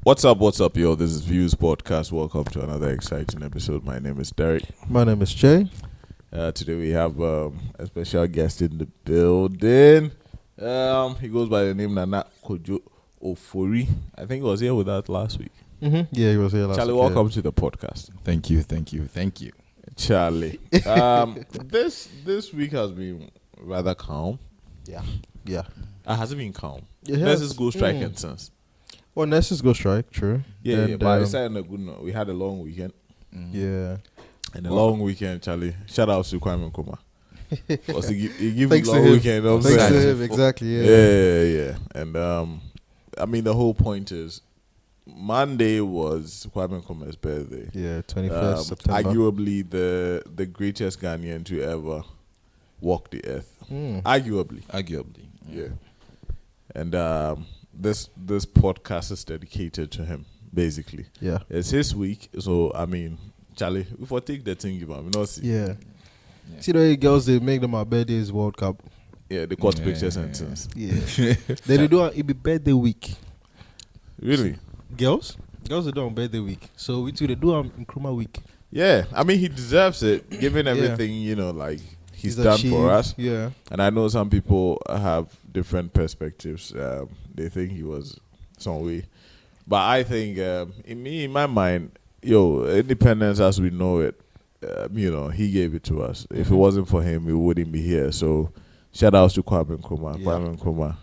What's up, yo? This is Views Podcast. Welcome to another exciting episode. My name is Derek. My name is Jay. Today we have a special guest in the building. He goes by the name Nana Kojo Ofori. I think he was here with us last week. Mm-hmm. Yeah, he was here last Charlie, week. welcome to the podcast. Thank you. Charlie. This week has been rather calm. Yeah. Has it been calm? It Let's has. just go strike and sense. Well, nurses go strike, true. Yeah, but it's on a good note. We had a long weekend. Yeah. And a long weekend, Charlie. Shout out to Kwame Nkrumah. Because he gave me Thanks a to long him. weekend. You know what I'm Thanks to saying? him, exactly, Yeah. And I mean, the whole point is Monday was Kwame Nkrumah's birthday. Yeah, 21st September. Arguably the greatest Ghanaian to ever walk the earth. Arguably. Yeah. And this podcast is dedicated to him, basically. Yeah. It's his week, so I mean, Charlie, if I take the thing, you know, see. Yeah. See the girls, they make them our birthdays World Cup. Yeah, the court picture sentence. Yeah. They do it be birthday week. Really? Girls? Girls, they do on birthday week. So we too, they do on Nkrumah week. Yeah, I mean, he deserves it, given everything, you know, like he's done achieved. for us. Yeah. And I know some people have different perspectives. They think he was some way. But I think, in my mind, independence as we know it, he gave it to us. If it wasn't for him, we wouldn't be here. So, shout outs to Kwame Nkrumah. Yeah. Kwame Nkrumah,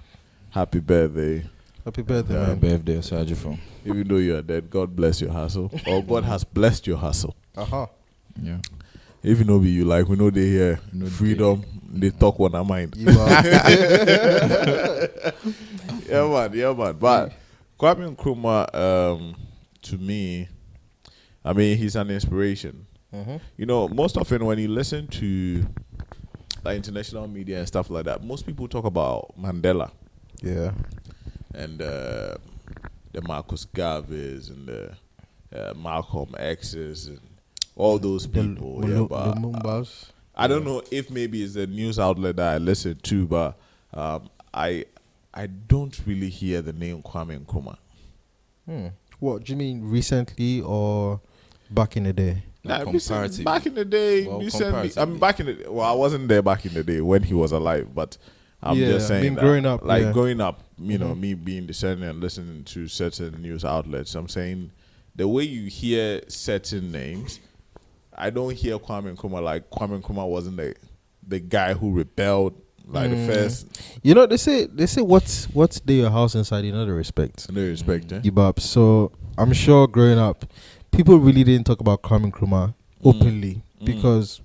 happy birthday. Happy birthday, man. Birthday, Sajifo. Even though you're dead, God bless your hustle. Or God has blessed your hustle. Uh-huh. Yeah. If you know me, you like, we know they hear No freedom, they talk on our mind. You are. Yeah, man. But Kwame Nkrumah, to me, I mean, he's an inspiration. Mm-hmm. You know, most often when you listen to like international media and stuff like that, most people talk about Mandela Yeah. and the Marcus Garveys and the Malcolm X's and all those people. The but Mumbas. I don't know if maybe it's a news outlet that I listen to, but I don't really hear the name Kwame Nkrumah. What do you mean, recently or back in the day? Nah, Comparatively. back in the day, Well, recently. I mean, I wasn't there back in the day when he was alive, but I'm Yeah, just saying I mean, that, growing up, yeah. growing up, me being discerning and listening to certain news outlets, I'm saying the way you hear certain names, I don't hear Kwame Nkrumah like Kwame Nkrumah wasn't the guy who rebelled like the first. You know, they say what's there your house inside, you know, the respect. No respect, eh? Ibab. So I'm sure growing up, people really didn't talk about Kwame Nkrumah openly because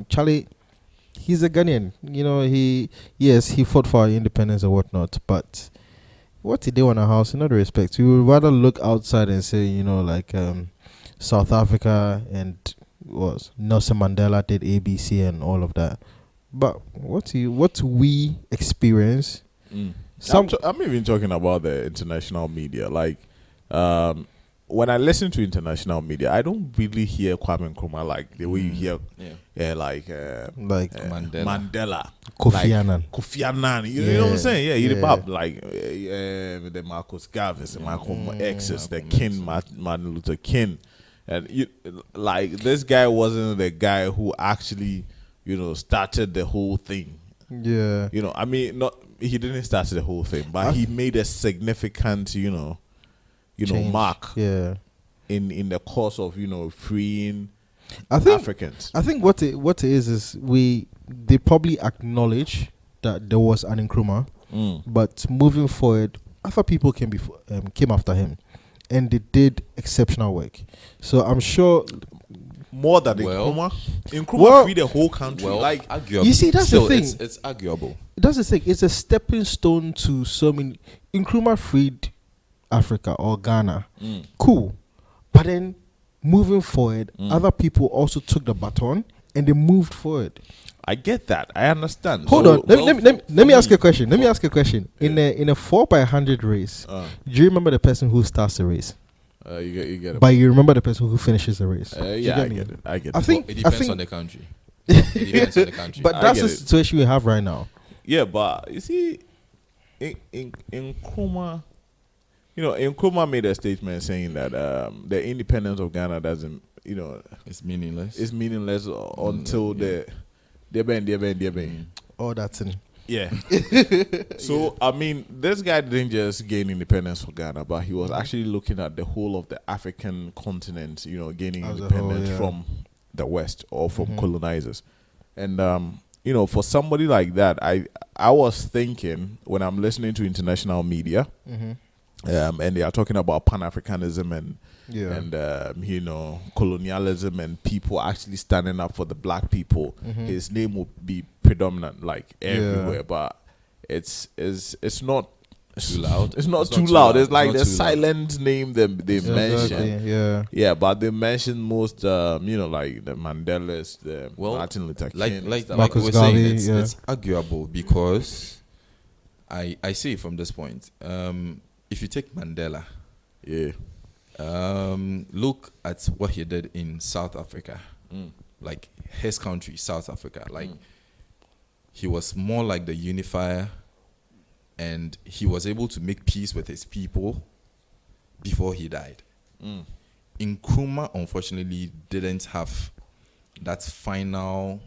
Charlie, he's a Ghanaian. You know, he fought for our independence and whatnot, but what did they want a house? In other respects, we would rather look outside and say, you know, like South Africa and was Nelson Mandela did ABC and all of that. But what we experience, I'm even talking about the international media. Like, when I listen to international media, I don't really hear Kwame Nkrumah like the way you hear, like Mandela, Kofi Annan. Kofi Annan. You know what I'm saying? Yeah, you're the pop like the Marcus Garvey, the Malcolm X's, the King, Martin Luther King, and like this guy wasn't the guy who actually, started the whole thing. Yeah. I mean, he didn't start the whole thing, but he made a significant, Change. mark. Yeah. In the course of freeing Africans. I think what it is they probably acknowledge that there was an Nkrumah, but moving forward, other people came after him, and they did exceptional work. So I'm sure. More than Nkrumah freed the whole country. Arguable. You see, that's the thing. It's arguable. That's the thing. It's a stepping stone to so many. Nkrumah freed Africa or Ghana. Cool. But then moving forward, other people also took the baton and they moved forward. I get that. I understand. Hold on. Let me ask you a question. In a 4x100 race, do you remember the person who starts the race? You get it. But you remember the person who finishes the race. I get it. I get I it. think It depends on the country. It depends on the country. But I that's get the it. situation we have right now. Yeah, but you see, in Nkrumah, Nkrumah made a statement saying that the independence of Ghana doesn't, It's meaningless. it's meaningless until yeah. the bang. All that's in. Yeah. So I mean, this guy didn't just gain independence for Ghana, but he was actually looking at the whole of the African continent, gaining As a independence whole, yeah. from the West or from colonizers. And for somebody like that, I was thinking when I'm listening to international media, and they are talking about Pan-Africanism and colonialism and people actually standing up for the black people, his name will be predominant like everywhere. But it's not Too loud. It's not too loud. It's like the silent name they mention. Exactly, Yeah, but they mention most, like the Mandelas, the Martin Luther King, like Marcus we're Garvey, saying, it's arguable because I see it from this point. If you take Mandela, look at what he did in South Africa, like his country, South Africa. Like he was more like the unifier, and he was able to make peace with his people before he died. Nkrumah, unfortunately, didn't have that final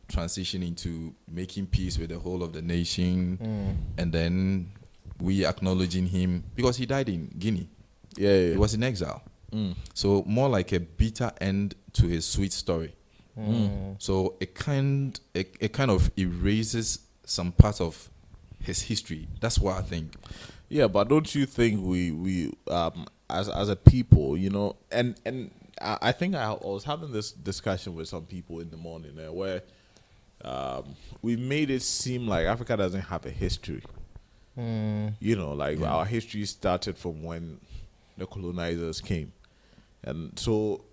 transition into making peace with the whole of the nation, and then we acknowledging him because he died in Guinea. He was in exile. So more like a bitter end to his sweet story. So it kind of erases some part of his history. That's what I think. Yeah, but don't you think we as a people, and I think I was having this discussion with some people in the morning where we made it seem like Africa doesn't have a history. Our history started from when the colonizers came, and so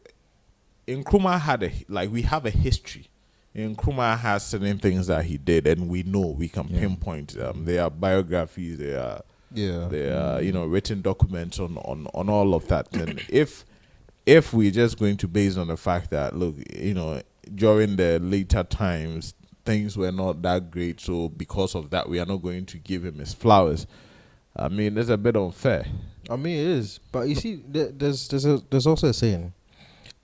Nkrumah we have a history. Nkrumah has certain things that he did, and we can pinpoint. There are biographies, there are written documents on all of that. And if we're just going to base on the fact that during the later times things were not that great, so because of that we are not going to give him his flowers. I mean, it's a bit unfair. I mean, it is, but you see, there's also a saying.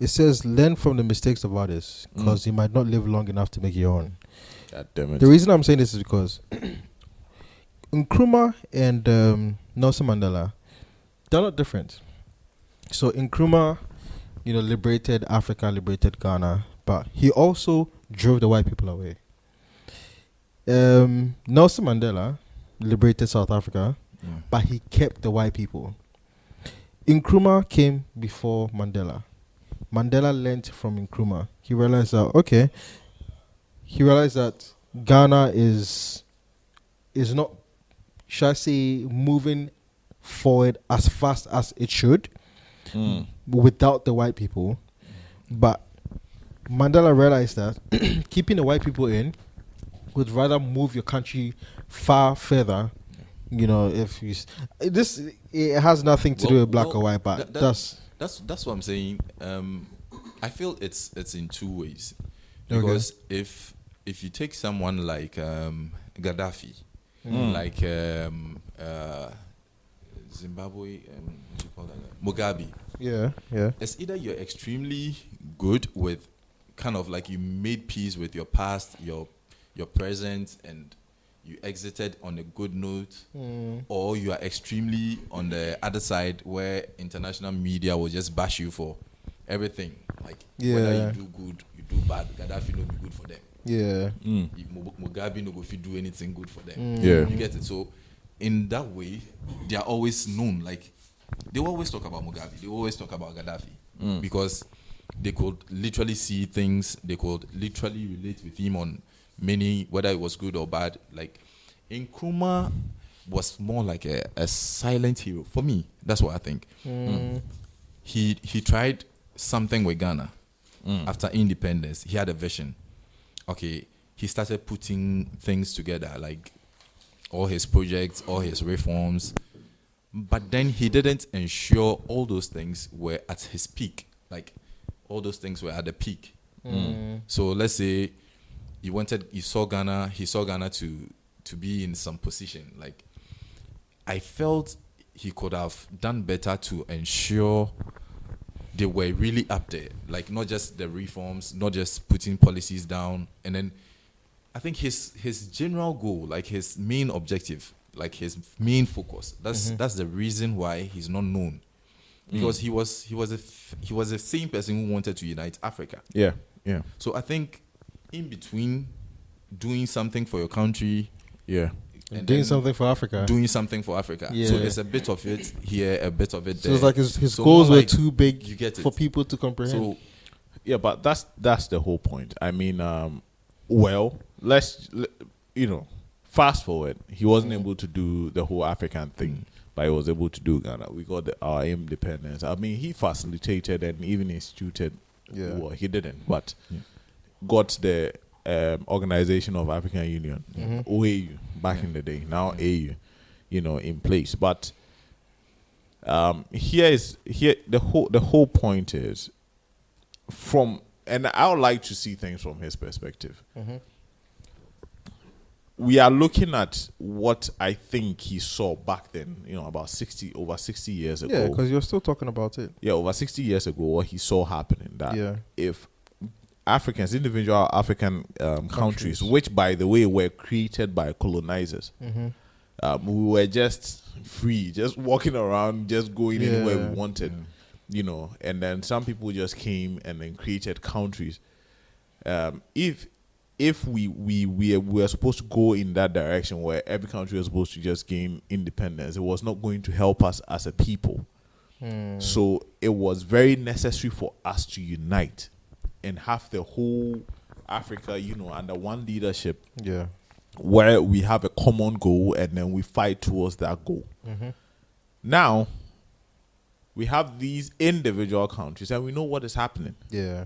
It says, "Learn from the mistakes of others, because you might not live long enough to make your own." God damn it. The reason I'm saying this is because Nkrumah and Nelson Mandela, they're not different. So Nkrumah, liberated Africa, liberated Ghana, but he also drove the white people away. Nelson Mandela liberated South Africa, but he kept the white people. Nkrumah came before Mandela. Mandela learned from Nkrumah. He realized that Ghana is not, shall I say, moving forward as fast as it should without the white people. But Mandela realized that keeping the white people in would rather move your country far further. If you it has nothing to do with black or white, but that's what I'm saying. I feel it's in two ways, because if you take someone like Gaddafi, like Zimbabwe, what do you call that? Mugabe. Yeah. It's either you're extremely good with kind of like you made peace with your past, your present, and you exited on a good note, or you are extremely on the other side where international media will just bash you for everything. Like whether you do good, you do bad, Gaddafi no be good for them. Mugabe no go fit do anything good for them. You get it? So in that way, they are always known. Like they always talk about Mugabe, they always talk about Gaddafi, because they could literally see things, they could literally relate with him on many, whether it was good or bad. Like Nkrumah was more like a silent hero for me. That's what I think. He tried something with Ghana after independence. He had a vision. Okay, he started putting things together, like all his projects, all his reforms, but then he didn't ensure all those things were at his peak. Like all those things were at the peak. So let's say he saw Ghana to be in some position. Like I felt he could have done better to ensure they were really up there. Like, not just the reforms, not just putting policies down. And then I think his general goal, like his main objective, like his main focus, that's the reason why he's not known. Because he was the same person who wanted to unite Africa. Yeah. So I think in between doing something for your country, and doing something for Africa. Doing something for Africa. Yeah. So there's a bit of it here, a bit of it there. So it's like his So goals more were like too big you get for it. people to comprehend. So Yeah, but that's the whole point. I mean, well, fast forward. He wasn't able to do the whole African thing, but he was able to do Ghana. We got our independence. I mean, he facilitated and even instituted. Yeah. Well, he didn't, but got the Organization of African Union, OAU, back in the day. Now AU, in place. But here the whole point is and I would like to see things from his perspective. We are looking at what I think he saw back then, about over 60 years ago. yeah, because you're still talking about it. Yeah, over 60 years ago, what he saw happening, that Yeah. if individual African countries, which by the way were created by colonizers, we were just free, just walking around, just going anywhere we wanted, and then some people just came and then created countries. If we were supposed to go in that direction where every country was supposed to just gain independence, it was not going to help us as a people. So it was very necessary for us to unite and have the whole Africa, under one leadership, Yeah. where we have a common goal and then we fight towards that goal. Now, we have these individual countries and we know what is happening. Yeah.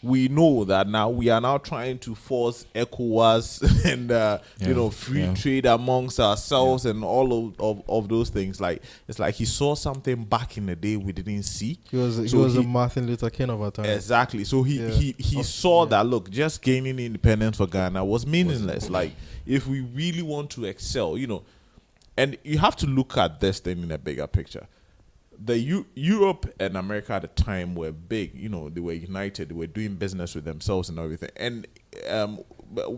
We know that now we are now trying to force ECOWAS and free trade amongst ourselves and all of those things. Like, it's like he saw something back in the day we didn't see. He was a Martin Luther King of our time. Exactly. So he saw that, look, just gaining independence for Ghana was meaningless. Like, if we really want to excel, and you have to look at this thing in a bigger picture. Europe and America at the time were big, they were united, they were doing business with themselves and everything. And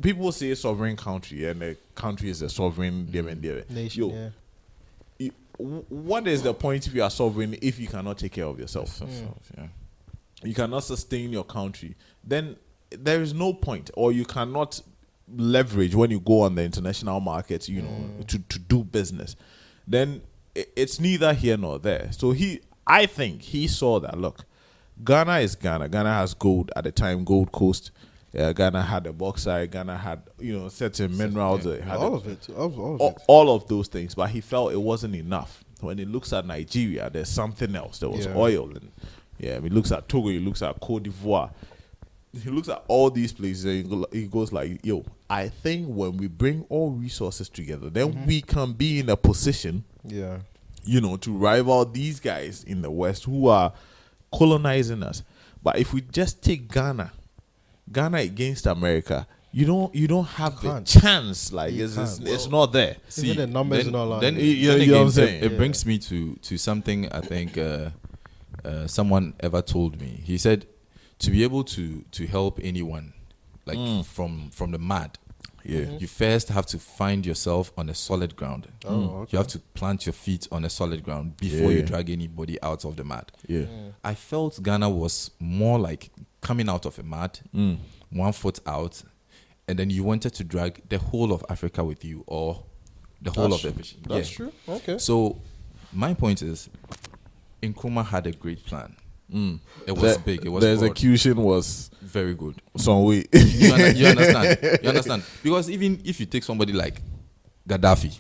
people say sovereign country, and the country is a sovereign nation. What is the point if you are sovereign if you cannot take care of yourself? You cannot sustain your country, then there is no point. Or you cannot leverage when you go on the international market, to do business. Then it's neither here nor there. So I think he saw that, look, Ghana is Ghana. Ghana has gold at the time, Gold Coast. Ghana had a bauxite. Ghana had, certain minerals. All of those things. But he felt it wasn't enough. When he looks at Nigeria, there's something else. There was oil. And he looks at Togo, he looks at Cote d'Ivoire. He looks at all these places and he goes like, I think when we bring all resources together, then we can be in a position to rival these guys in the West who are colonizing us. But if we just take Ghana against America, you don't have the chance. Like, it's not there. See, the numbers are not like then you know what I'm saying? It brings me to something I think someone ever told me. He said, to be able to help anyone, like from the mud, you first have to find yourself on a solid ground. You have to plant your feet on a solid ground before you drag anybody out of the mud. I felt Ghana was more like coming out of a mud, 1 foot out, and then you wanted to drag the whole of Africa with you, or the whole of the vision. That's true. Okay. So my point is, Nkrumah had a great plan. It was big. It was the broad. execution was Very good. some way. You understand? You understand? Because even if you take somebody like Gaddafi,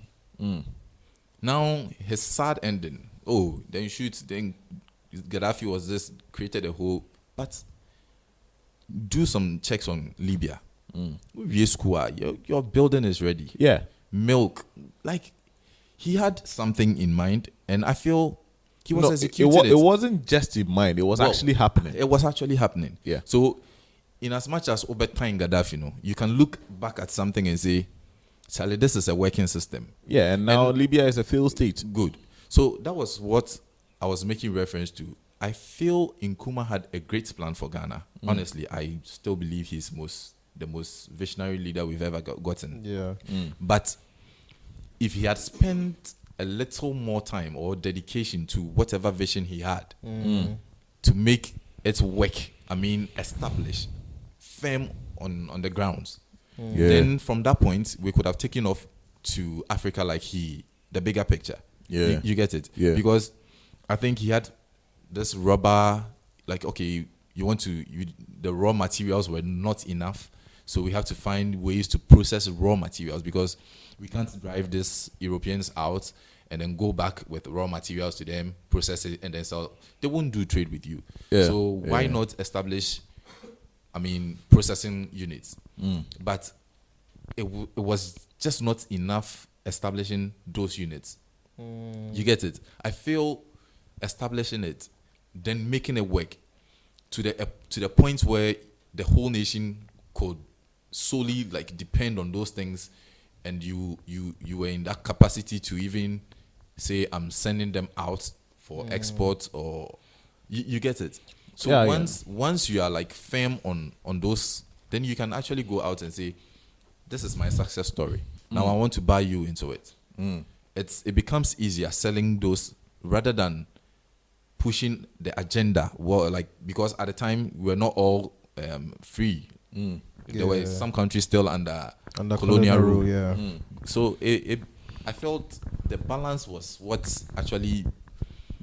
now his sad ending. Oh, then you shoot. Then Gaddafi was just created a whole. But do some checks on Libya. Your building is ready. Yeah. Milk. Like, he had something in mind, and I feel he was executing it wasn't just in mind. It was actually happening. It was actually happening. Yeah. So, in as much as Obetine Gaddafi, you can look back at something and say, Charlie, this is a working system. Yeah, and now Libya is a failed state. Good. So that was what I was making reference to. I feel Nkrumah had a great plan for Ghana. Honestly, I still believe he's the most visionary leader we've ever gotten. Yeah. But if he had spent a little more time or dedication to whatever vision he had to make it work, establish, firm on the grounds, then from that point, we could have taken off to Africa like the bigger picture. Yeah. You get it? Yeah. Because I think he had this rubber, like, okay, the raw materials were not enough, so we have to find ways to process raw materials, because we can't drive these Europeans out and then go back with raw materials to them, process it, and then sell. They won't do trade with you. Yeah. So why not establish, processing units? But it was just not enough establishing those units. You get it? I feel establishing it, then making it work to the point where the whole nation could solely like depend on those things, and you were in that capacity to even say, I'm sending them out for export, or you get it. So once you are like firm on those, then you can actually go out and say, this is my success story. Now I want to buy you into it. It becomes easier selling those rather than pushing the agenda. Well, like, because at the time we're not all free. There were some countries still under colonial rule. Yeah. So I felt the balance was what actually.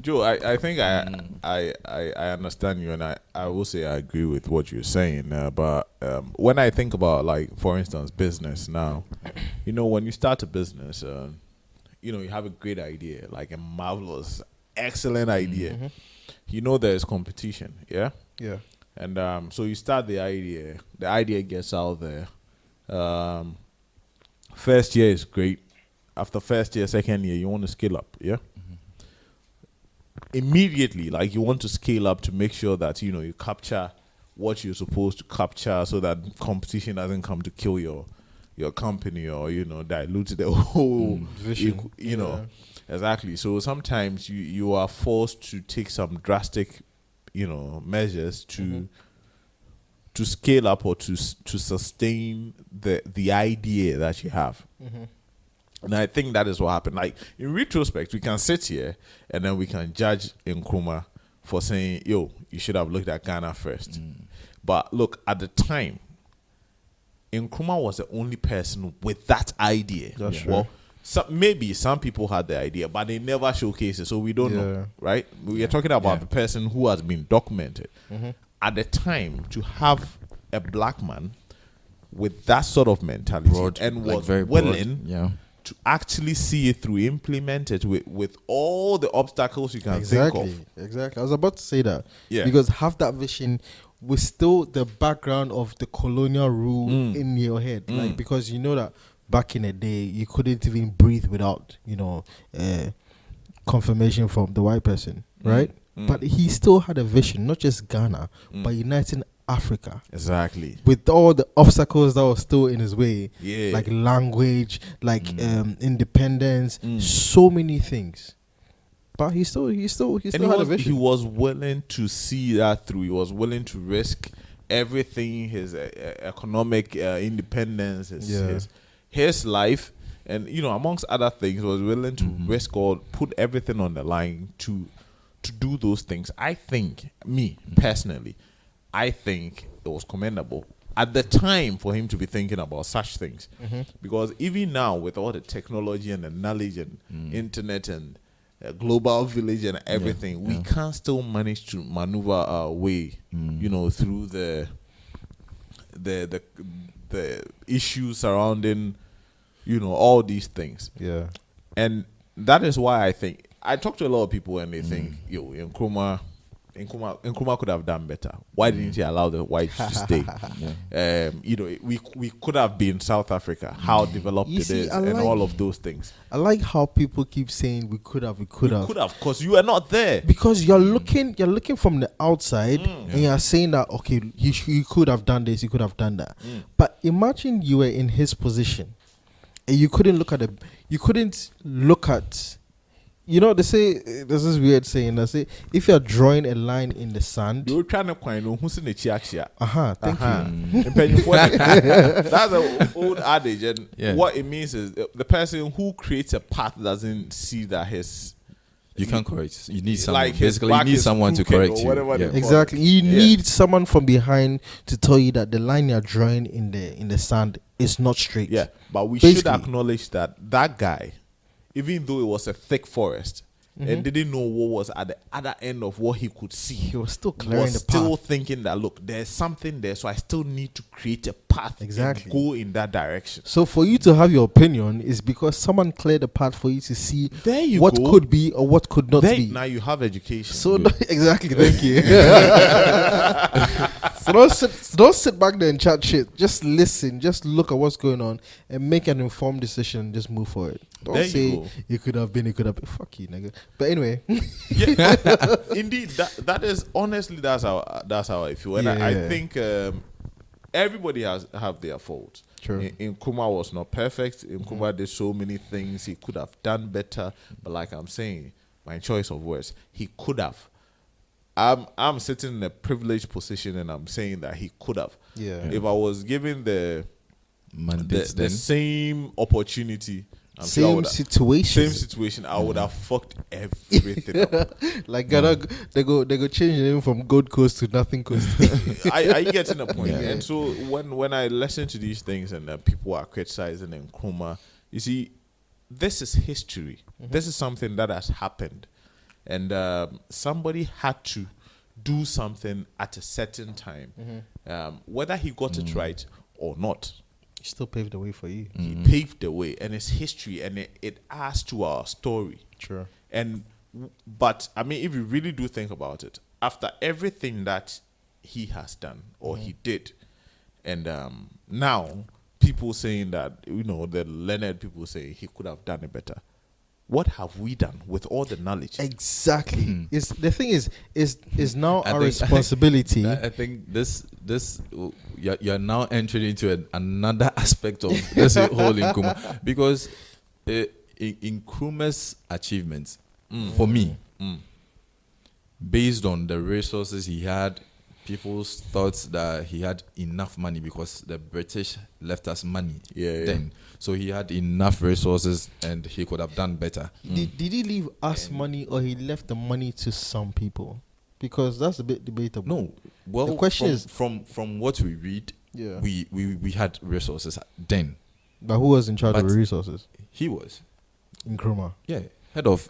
Joe, I think I understand you, and I will say I agree with what you're saying. But when I think about, like, for instance, business now, when you start a business, you have a great idea, like a marvelous, excellent idea. There's competition, yeah? Yeah. And so you start the idea gets out there. First year is great. After first year, second year, you want to scale up, yeah? Immediately, like, you want to scale up to make sure that, you capture what you're supposed to capture, so that competition doesn't come to kill your company, or, dilute the whole vision. Exactly. So sometimes you are forced to take some drastic, measures to scale up, or to sustain the idea that you have. And I think that is what happened. Like, in retrospect, we can sit here and then we can judge Nkrumah for saying, yo, you should have looked at Ghana first. But look, at the time, Nkrumah was the only person with that idea. That's well, maybe some people had the idea, but they never showcased it, so we don't know, right? We are talking about the person who has been documented. At the time, to have a black man with that sort of mentality and was very willing to actually see it through, implement it with all the obstacles you can think of. Exactly. I was about to say that. Yeah. Because have that vision with still the background of the colonial rule in your head. Like, because you know that back in the day, you couldn't even breathe without, confirmation from the white person, right? But he still had a vision, not just Ghana, but uniting Africa. Exactly. With all the obstacles that were still in his way, Yeah. like language, like independence, so many things. But he still had a vision. He was willing to see that through. He was willing to risk everything, his economic independence, his life, and amongst other things, was willing to risk all, put everything on the line to do those things. I think, me personally, I think it was commendable at the time for him to be thinking about such things, because even now, with all the technology and the knowledge and internet and global village and everything, we can still manage to maneuver our way, through the issues surrounding, all these things. Yeah. And that is why I think, I talk to a lot of people and they think, yo, Nkrumah could have done better. Why didn't he allow the whites to stay? We could have been South Africa, how developed it is, and all of those things. I like how people keep saying we could have, because you are not there. Because you're looking from the outside and you're saying that, okay, he could have done this, he could have done that. But imagine you were in his position and you couldn't look at. You know, they say there's this weird saying. They say if you're drawing a line in the sand, You're trying to find who's in the chiaxia. Thank you. That's an old adage, and what it means is the person who creates a path doesn't see that his. You can't correct. You need someone. Like his Basically, back you need is someone to crooked correct or you. whatever they call Exactly. You need someone from behind to tell you that the line you're drawing in the sand is not straight. Yeah, but we Basically. should acknowledge that guy, even though it was a thick forest, and didn't know what was at the other end of what he could see, He was still clearing the still path. thinking that, look, there's something there, so I still need to create a path Exactly. and go in that direction. So for you to have your opinion is because someone cleared the path for you to see There you what go. could be or what could not be. Now you have education. So exactly, thank you. So don't sit back there and chat shit. Just listen. Just look at what's going on and make an informed decision. And just move forward. Don't There you say go. it could have been. It could have been. Fuck you, nigga. But anyway, Indeed, that is honestly that's how I feel, and I Yeah. think everybody have their faults. True. Nkrumah was not perfect. Nkrumah did so many things he could have done better, but like I'm saying, my choice of words, he could have. I'm sitting in a privileged position, and I'm saying that he could have. Yeah. If I was given the same opportunity, I'm sure I same would- situation. same situation, I would have fucked everything up. Like Ghana, they go change the name from Gold Coast to Nothing Coast. I get to the point. Yeah. And so when I listen to these things and people are criticizing Nkrumah, you see, this is history. This is something that has happened. And somebody had to do something at a certain time. Whether he got it right or not, Still paved the way for you. he paved the way. And it's history, and it adds to our story. True. But I mean, if you really do think about it, after everything that he has done or he did, and now people saying that, you know, the learned people say he could have done it better. What have we done with all the knowledge? Exactly. It's the thing is now I our think- responsibility. I think this you're now entering into another aspect of this whole Nkrumah, because in Nkrumah's achievements, for me, based on the resources he had, people's thoughts that he had enough money because the British left us money then. So he had enough resources and he could have done better. Did he leave us money or he left the money to some people? Because that's a bit debatable. No. Well, The question is- from what we read, Yeah. we had resources then. But who was in charge of But- the resources? He was. Nkrumah. Yeah, head of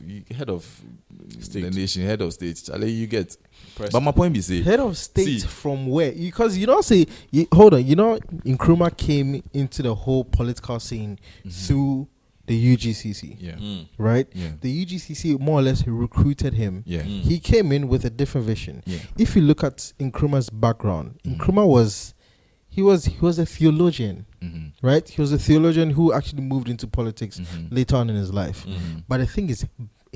State. the nation, head of state. Charlie, you get. President. But my point is, Head of state See. from where? Because you don't say. Hold on. You know, Nkrumah came into the whole political scene through the UGCC, yeah, right? Yeah. The UGCC more or less recruited him. yeah, He came in with a different vision. yeah. If you look at Nkrumah's background, Nkrumah was a theologian, right? He was a theologian who actually moved into politics later on in his life. But the thing is,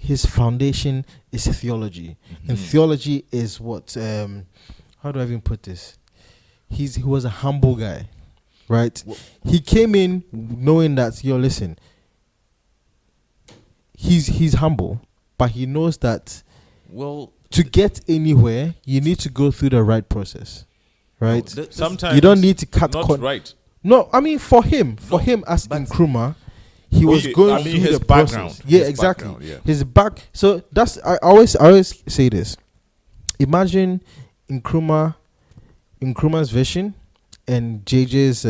his foundation is theology, and theology is what? How do I even put this? He was a humble guy, right? He came in knowing that, listen, he's humble, but he knows that Well, to get anywhere, you need to go through the right process, right? Sometimes You don't need to cut not right. No, I mean for him as but- Nkrumah, he was Okay, going I mean through his the background. process. Yeah, His exactly. background, yeah. His back. So that's I always say this. Imagine Nkrumah's vision and JJ's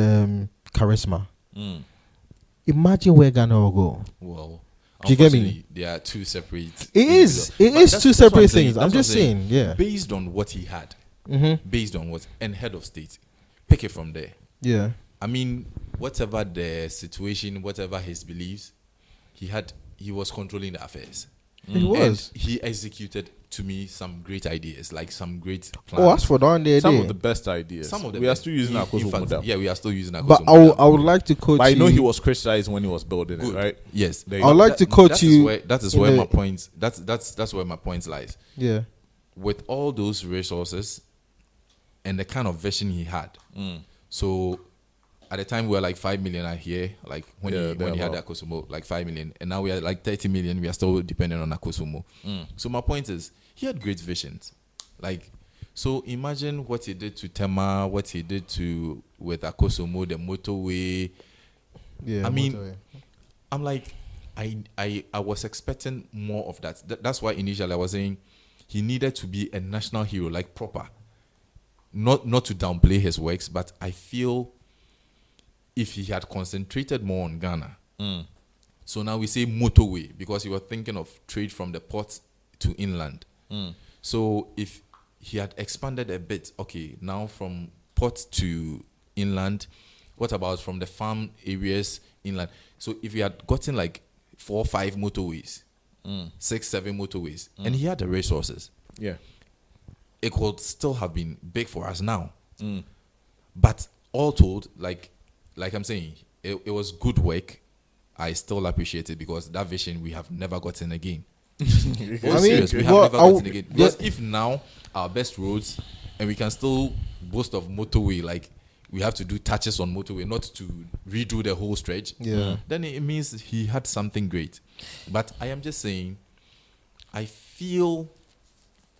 charisma. Imagine where Ghana will go. well, Do you get me? unfortunately, they are two separate. It is. individuals. It But is that's- two that's what separate saying. things. I'm That's what just saying. Yeah. Based on what he had, Mm-hmm. based on what, and head of state, pick it from there. Yeah. I mean, whatever the situation, whatever his beliefs, he was controlling the affairs. He was. And he executed, to me, some great ideas, like some great Oh, plans. as for down there, Some of the best ideas. Some of them. we are still using our in fact, model. yeah, we are still using our But I would like to quote But I know you. he was criticized when he was building Good. it, right? Yes. There you I would go. like to quote you. That is in where the- my points. That's where my points lies. Yeah. With all those resources and the kind of vision he had, so at the time we were like 5 million a year, like when Yeah, he had thereabout. Akosumo, like 5 million, and now we are like 30 million. We are still dependent on Akosumo. So my point is, he had great visions, like. So imagine what he did to Tema, what he did to with Akosumo, the motorway. Yeah, I mean, motorway. I'm like, I was expecting more of that. That's why initially I was saying he needed to be a national hero, like proper. Not to downplay his works, but I feel if he had concentrated more on Ghana. So now we say motorway because he was thinking of trade from the port to inland. So if he had expanded a bit, okay, now from port to inland, what about from the farm areas inland? So if he had gotten like 4 or 5 motorways, 6, 7 motorways, and he had the resources, Yeah. it could still have been big for us now. But all told, like I'm saying, it was good work. I still appreciate it because that vision we have never gotten again. I mean, Serious, we have well, never I w- gotten again. Because if now our best roads and we can still boast of motorway, like we have to do touches on motorway, not to redo the whole stretch. Yeah. Then it means he had something great. But I am just saying, I feel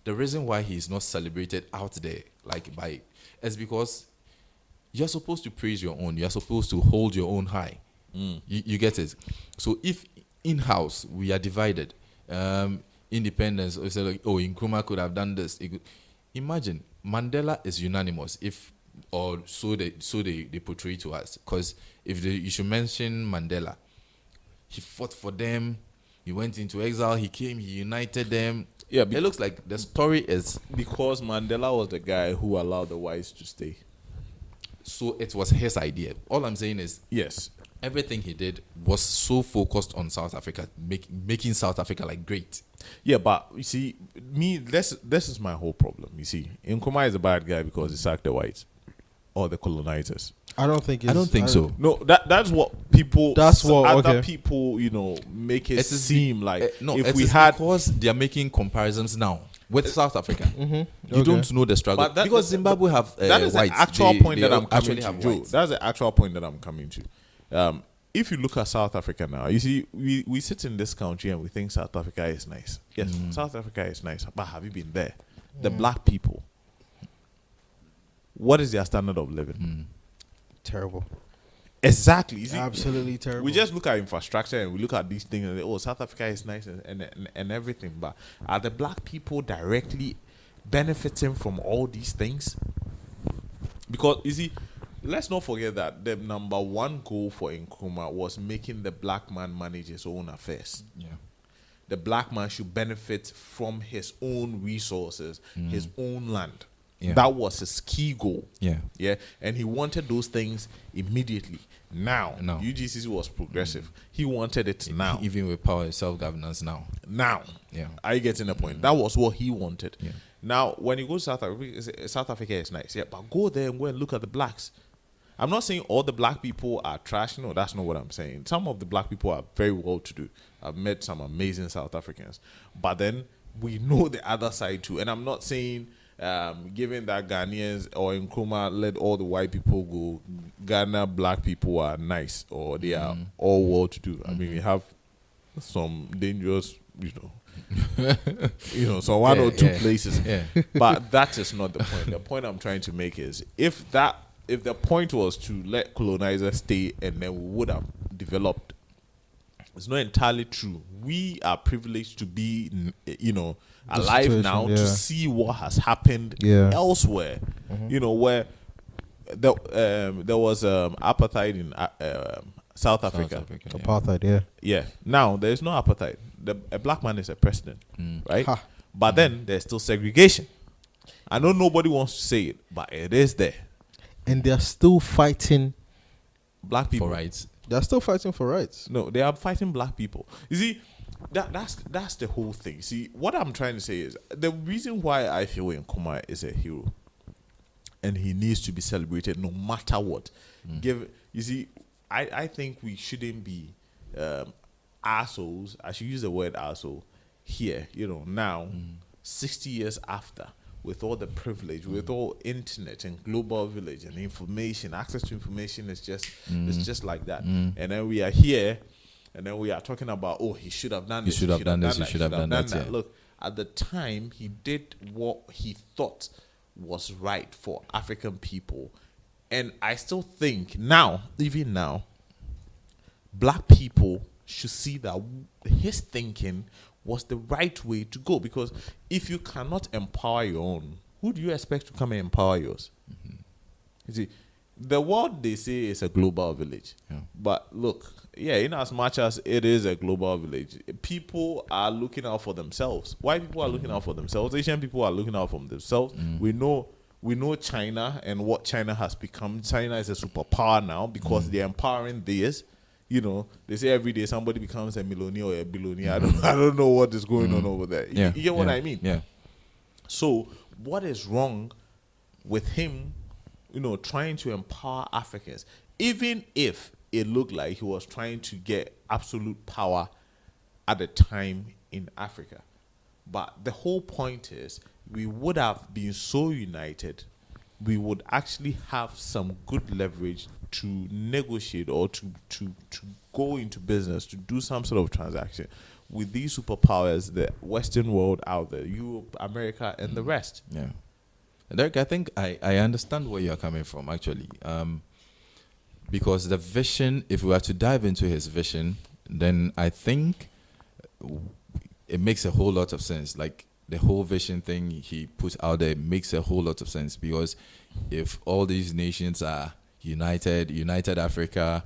the reason why he is not celebrated out there, like by, is because you're supposed to praise your own. You're supposed to hold your own high. You get it? So if in-house we are divided, independence, or say like, oh, Nkrumah could have done this. Imagine, Mandela is unanimous, if or so they portray to us. Because if you should mention Mandela, he fought for them, he went into exile, he came, he united them. Yeah, It looks like the story is, because Mandela was the guy who allowed the whites to stay. so it was his idea. All I'm saying is, Yes. everything he did was so focused on South Africa, making South Africa like great. Yeah, but you see, this is my whole problem. You see, Nkrumah is a bad guy because he sacked the whites or the colonizers. I don't think. I don't think so. No, that's what people. That's what- other okay. people, make it It is seem like no, if it we is had. because they are making comparisons now with South Africa. You Okay. don't know the struggle But that- because Zimbabwe have That is whites. the actual They- point they that I'm coming actually to, have Joe. whites. That's the actual point that I'm coming to. If you look at South Africa now, you see, we sit in this country and we think South Africa is nice. Yes, South Africa is nice, but have you been there? The black people, what is their standard of living? Terrible. Exactly. You see, Absolutely terrible. we just look at infrastructure and we look at these things and oh, South Africa is nice and everything, but are the black people directly benefiting from all these things? Because you see, let's not forget that the number one goal for Nkrumah was making the black man manage his own affairs. Yeah. The black man should benefit from his own resources, his own land. Yeah. That was his key goal. Yeah. Yeah, and he wanted those things immediately. Now, Now. UGCC was progressive. He wanted it now. Even with power self-governance now. Now. Yeah. Are you getting the point? That was what he wanted. Yeah. Now, when you go to South Africa is nice. Yeah, but go there and go and look at the blacks. I'm not saying all the black people are trash. No, that's not what I'm saying. Some of the black people are very well to do. I've met some amazing South Africans. But then we know the other side too. And I'm not saying given that Ghanaians or Nkrumah let all the white people go, Ghana black people are nice or they are all well to do. I mean, we have some dangerous, so one or two places. Yeah. But that is not the point. The point I'm trying to make is if the point was to let colonizers stay and then we would have developed, it's not entirely true. We are privileged to be, alive situation, now yeah. to see what has happened elsewhere. Where there was apartheid in South Africa. yeah. Apartheid. Yeah. Yeah. Now there is no apartheid. A black man is a president, right? Ha. But then there's still segregation. I know nobody wants to say it, but it is there. And they're still fighting. Black people. For rights. They're still fighting for rights. No, they are fighting black people. You see, that's the whole thing. See, what I'm trying to say is the reason why I feel Nkrumah is a hero, and he needs to be celebrated no matter what. You see, I think we shouldn't be assholes. I should use the word asshole here. Now, 60 years after, with all the privilege, with all internet and global village and information, access to information is just it's just like that. And then we are here, and then we are talking about, oh, he should have done this, should have done this, he should have done that. Yeah. Look, at the time, he did what he thought was right for African people, and I still think now, even now, black people should see that his thinking was the right way to go, because if you cannot empower your own, who do you expect to come and empower yours? You see, the world, they say, is a global village. But look, in as much as it is a global village, people are looking out for themselves. White people are looking out for themselves. Asian people are looking out for themselves. We know China and what China has become. China is a superpower now because they're empowering theirs. You know, they say every day somebody becomes a millionaire or a billionaire. I don't know what is going on over there. You get what I mean? Yeah. So what is wrong with him, trying to empower Africans, even if it looked like he was trying to get absolute power at the time in Africa? But the whole point is, we would have been so united, we would actually have some good leverage to negotiate or to go into business, to do some sort of transaction with these superpowers, the Western world out there, Europe, America, and the rest. Yeah. Derek, I think I understand where you're coming from, actually. Because the vision, if we were to dive into his vision, then I think it makes a whole lot of sense. Like, the whole vision thing he put out there makes a whole lot of sense, because if all these nations are united Africa,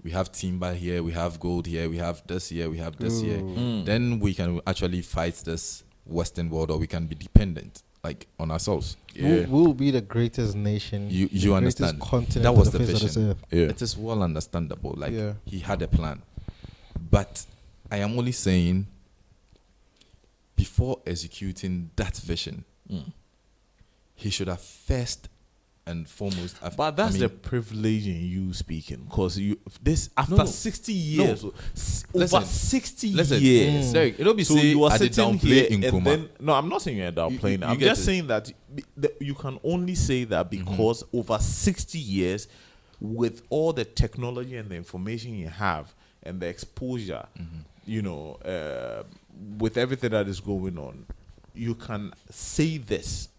we have timber here, we have gold here, we have this here, we have this here, then we can actually fight this Western world, or we can be dependent, like, on ourselves. We'll be the greatest nation. You understand? Continent that was the vision. It is well understandable. Like, he had a plan. But I am only saying, before executing that vision, he should have first and foremost. But that's the privilege in you speaking, because after 60 years, over 60 years. Derek, it'll be so you are sitting here in and then, no, I'm not saying you're downplaying. I'm just saying that you can only say that because over 60 years, with all the technology and the information you have and the exposure, with everything that is going on, you can say this.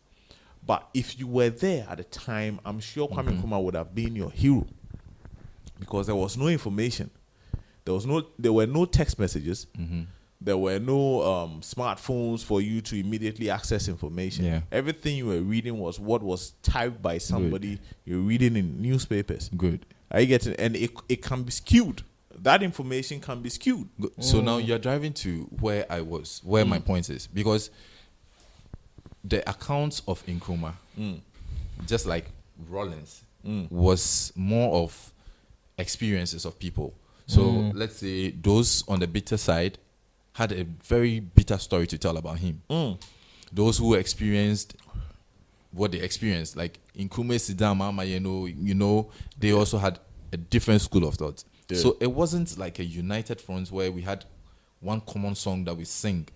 But if you were there at the time, I'm sure Kwame Nkrumah would have been your hero, because there was no information. There were no text messages. There were no smartphones for you to immediately access information. Yeah. Everything you were reading was what was typed by somebody. You're reading in newspapers. Good. Are you getting? And it can be skewed. That information can be skewed. So now you're driving to where I was, where my point is, because the accounts of Nkrumah, just like Rollins, was more of experiences of people. So let's say those on the bitter side had a very bitter story to tell about him. Those who experienced what they experienced, like Nkrumah, Sidama, they also had a different school of thought. Yeah. So it wasn't like a united front where we had one common song that we sing.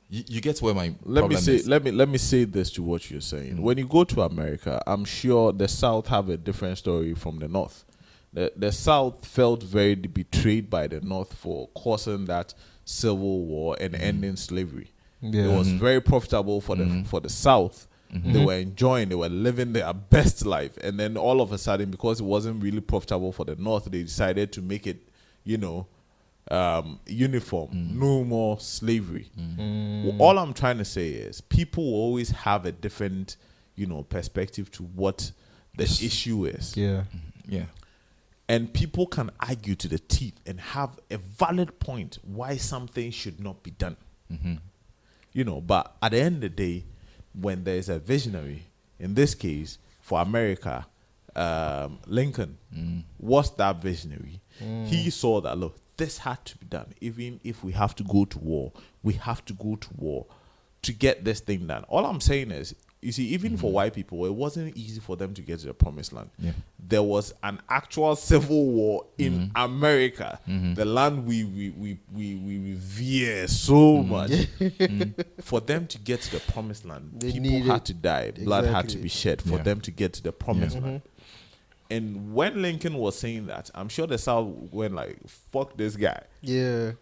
You get where my problem is. Let me say this to what you're saying. When you go to America, I'm sure the South have a different story from the North. The South felt very betrayed by the North for causing that civil war and ending slavery. It was very profitable for the South. They were enjoying, they were living their best life, and then all of a sudden, because it wasn't really profitable for the North, they decided to make it, uniform. No more slavery. Well, all I'm trying to say is people always have a different, perspective to what the issue is. Yeah. And people can argue to the teeth and have a valid point why something should not be done. But at the end of the day, when there is a visionary, in this case, for America, Lincoln was that visionary. He saw that, look, this had to be done. Even if we have to go to war, we have to go to war to get this thing done. All I'm saying is, you see, even for white people, it wasn't easy for them to get to the promised land. Yeah. There was an actual civil war in America, the land we revere so much. For them to get to the promised land, people had to die, blood had to be shed for them to get to the promised land. And when Lincoln was saying that, I'm sure the South went like, "Fuck this guy." Yeah,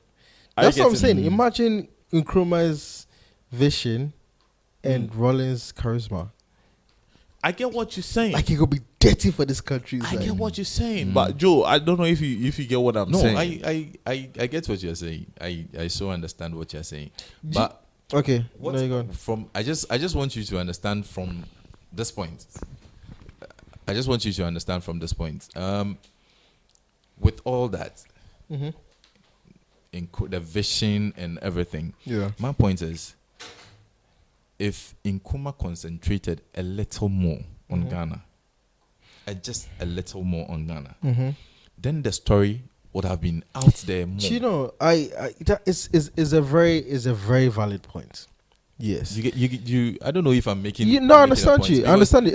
Are that's you what I'm getting- saying. Imagine Nkrumah's vision and Rollins' charisma. I get what you're saying. Like, he could be dirty for this country. I get what you're saying, but Joe, I don't know if you get what I'm No, saying. I get what you're saying. I so understand what you're saying. But Okay, what no, you go on. from I just want you to understand from this point. I just want you to understand from this point. With all that, the vision and everything. Yeah. My point is, if Nkrumah concentrated a little more on Ghana, just a little more on Ghana, then the story would have been out there more. Do you know, I that is a very valid point. Yes. You I don't know if I'm making. I I'm making a understand point, you. I because- understand you.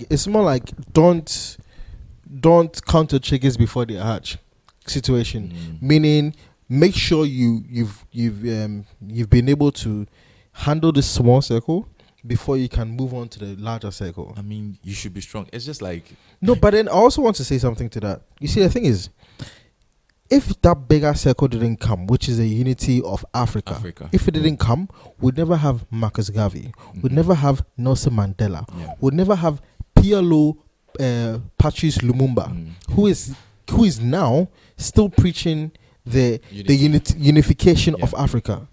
It's more like don't count your chickens before they hatch situation. Meaning, make sure you've been able to handle this small circle before you can move on to the larger circle. I mean, you should be strong. It's just like No, but then I also want to say something to that. You see, the thing is, if that bigger circle didn't come, which is the unity of Africa, if it didn't come, we'd never have Marcus Garvey, we'd never have Nelson Mandela, we'd never have PLO Patrice Lumumba, who is now still preaching the unification of Africa.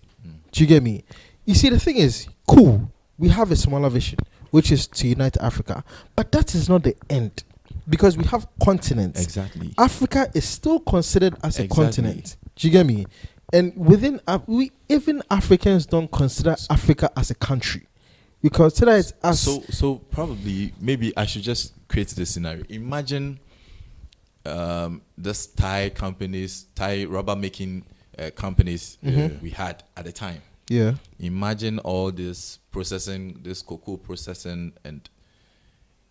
Do you get me? You see, the thing is, cool, we have a smaller vision, which is to unite Africa, but that is not the end. Because we have continents. Exactly. Africa is still considered as a continent. Do you get me? And within even Africans don't consider Africa as a country. We consider it as so probably maybe I should just create this scenario. Imagine this Thai rubber making companies we had at the time. Yeah. Imagine all this processing, this cocoa processing, and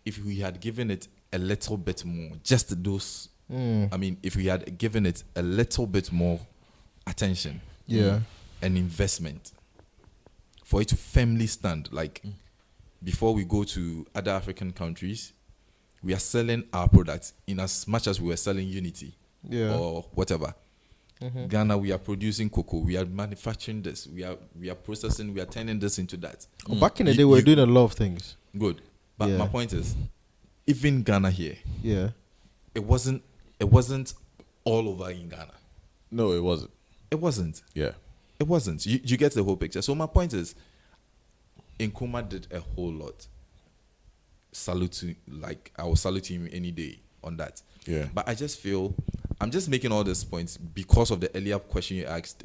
if we had given it a little bit more, just those. I mean, if we had given it a little bit more attention, and investment, for it to firmly stand, like before we go to other African countries, we are selling our products in as much as we were selling Unity, or whatever. Ghana, we are producing cocoa, we are manufacturing this, we are processing, we are turning this into that. Back in the day, we were doing a lot of things. Good, but my point is, even Ghana here, it wasn't all over in Ghana. No, it wasn't. It wasn't. Yeah. It wasn't. You get the whole picture. So my point is, Nkrumah did a whole lot. I will salute him any day on that. Yeah. But I just feel, I'm just making all these points because of the earlier question you asked,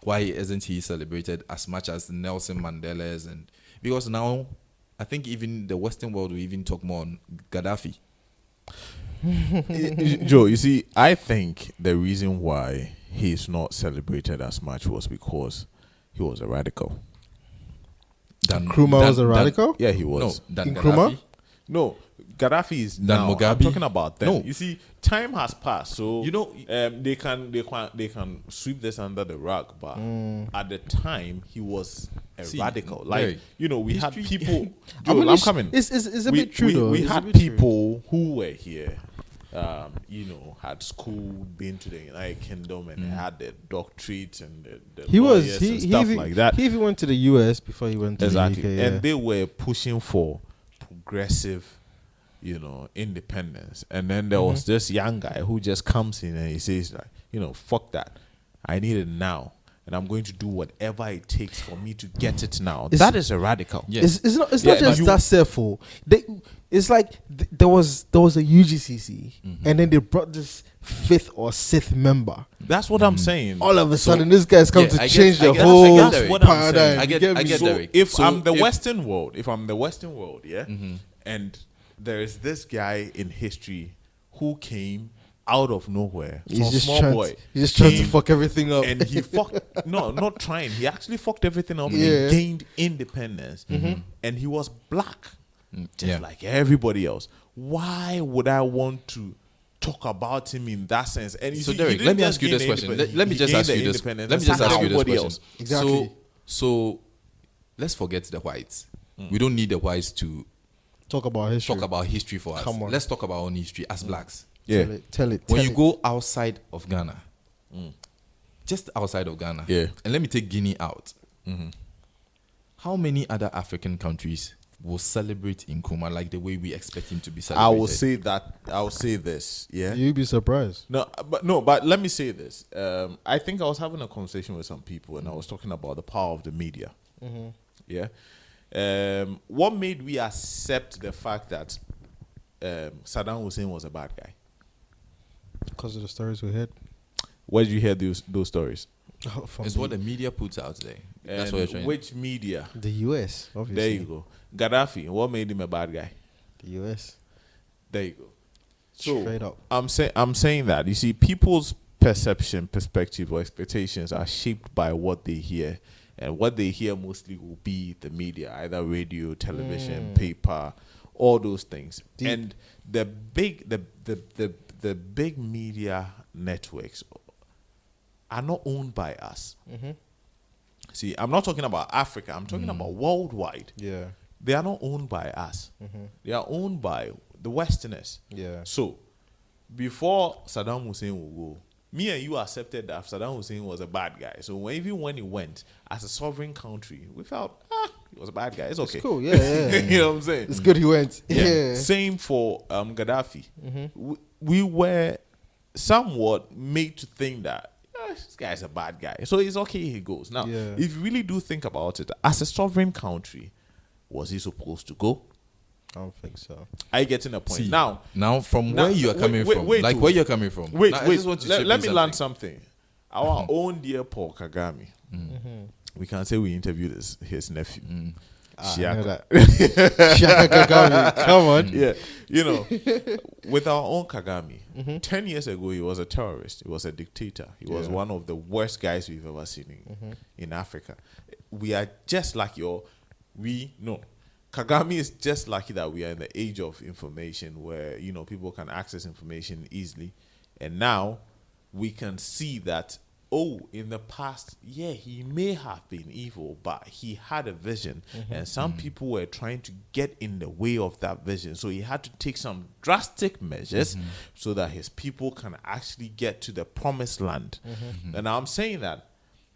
why isn't he celebrated as much as Nelson Mandela's, and because now I think even the Western world will even talk more on Gaddafi. Joe, you see, I think the reason why he's not celebrated as much was because he was a radical. Nkrumah was a radical? Yeah, he was. No, than Nkrumah? Gaddafi. No, Gaddafi is Than now. Mugabe? I'm talking about then. No. You see, time has passed, so You know- they can sweep this under the rug. But at the time, he was a See, radical. Like Larry, we had history- people. I Joe, mean, I'm coming. It's a bit true, though. We It's a had bit true. people who were here. Had school, been to the United Kingdom, and had the doctorates and the He was lawyers he and stuff even, like that. He even went to the US before he went to Exactly. the UK. And they were pushing for progressive, independence. And then there was this young guy who just comes in and he says, like, fuck that. I need it now. And I'm going to do whatever it takes for me to get it now. It's- That is a radical. Yeah. It's not Yeah, just but that selfful. It's like there was a UGCC, and then they brought this 5th or 6th member. That's what I'm saying. All of a sudden, this guy's come Yeah, to I change get- the I whole get Derek. What I'm saying. paradigm. I get- You I get me? Derek. If So I'm the if- Western world, and there is this guy in history who came out of nowhere, He's some just small trying. boy, He's just trying to came fuck everything up. and he fucked. No, not trying. He actually fucked everything up Yeah. and gained independence. And he was black, just Yeah. like everybody else. Why would I want to talk about him in that sense? And you So see, he Derek, didn't let me just ask you gain this the question. independence, Let me he just gained ask the you this. independence Let and me just sacked ask you this everybody question. else. Exactly. So let's forget the whites. We don't need the whites to Talk about history. talk about history for us. Come on. Let's talk about our own history as blacks. Yeah. Tell it. When tell you it. go outside of Ghana, just outside of Ghana, Yeah. and let me take Guinea out. How many other African countries will celebrate Nkrumah like the way we expect him to be I celebrated? will say that. I will say this. Yeah. You'd be surprised. But let me say this. I think I was having a conversation with some people, and I was talking about the power of the media. Yeah. What made we accept the fact that Saddam Hussein was a bad guy? Because of the stories we heard. Where did you hear those stories? From It's what the media puts out there. That's And what you're trying. which media? the US, obviously. There you go. Gaddafi. What made him a bad guy? The US. There you go. So Straight up. I'm saying that you see, people's perception, perspective, or expectations are shaped by what they hear, and what they hear mostly will be the media, either radio, television, paper, all those things. Deep. And the big media networks are not owned by us. See, I'm not talking about Africa. I'm talking about worldwide. Yeah. They are not owned by us. They are owned by the Westerners. Yeah. So, before Saddam Hussein will go, me and you accepted that Saddam Hussein was a bad guy. So, even when he went as a sovereign country, we felt, he was a bad guy. It's okay. It's cool. Yeah. You know what I'm saying? It's good he went. Yeah. Same for Gaddafi. We were somewhat made to think that this guy's a bad guy. So, it's okay he goes. Now, Yeah. if you really do think about it, as a sovereign country, was he supposed to go? I don't think so. Are you getting a point? See, now from where you are coming from, wait, like where you're coming from. Wait, Now, I wait. just want to Let chip me in learn something. something. Our own dear Paul Kagame. We can say we interviewed his nephew. I know Shiaka. that. Shaka Kagame. Come on. Yeah, you know, with our own Kagame, 10 years ago, he was a terrorist. He was a dictator. He was Yeah. one of the worst guys we've ever seen in Africa. We are just like Kagame is just lucky that we are in the age of information where, you know, people can access information easily. And now we can see that, in the past, he may have been evil, but he had a vision. And some people were trying to get in the way of that vision. So he had to take some drastic measures so that his people can actually get to the promised land. And I'm saying that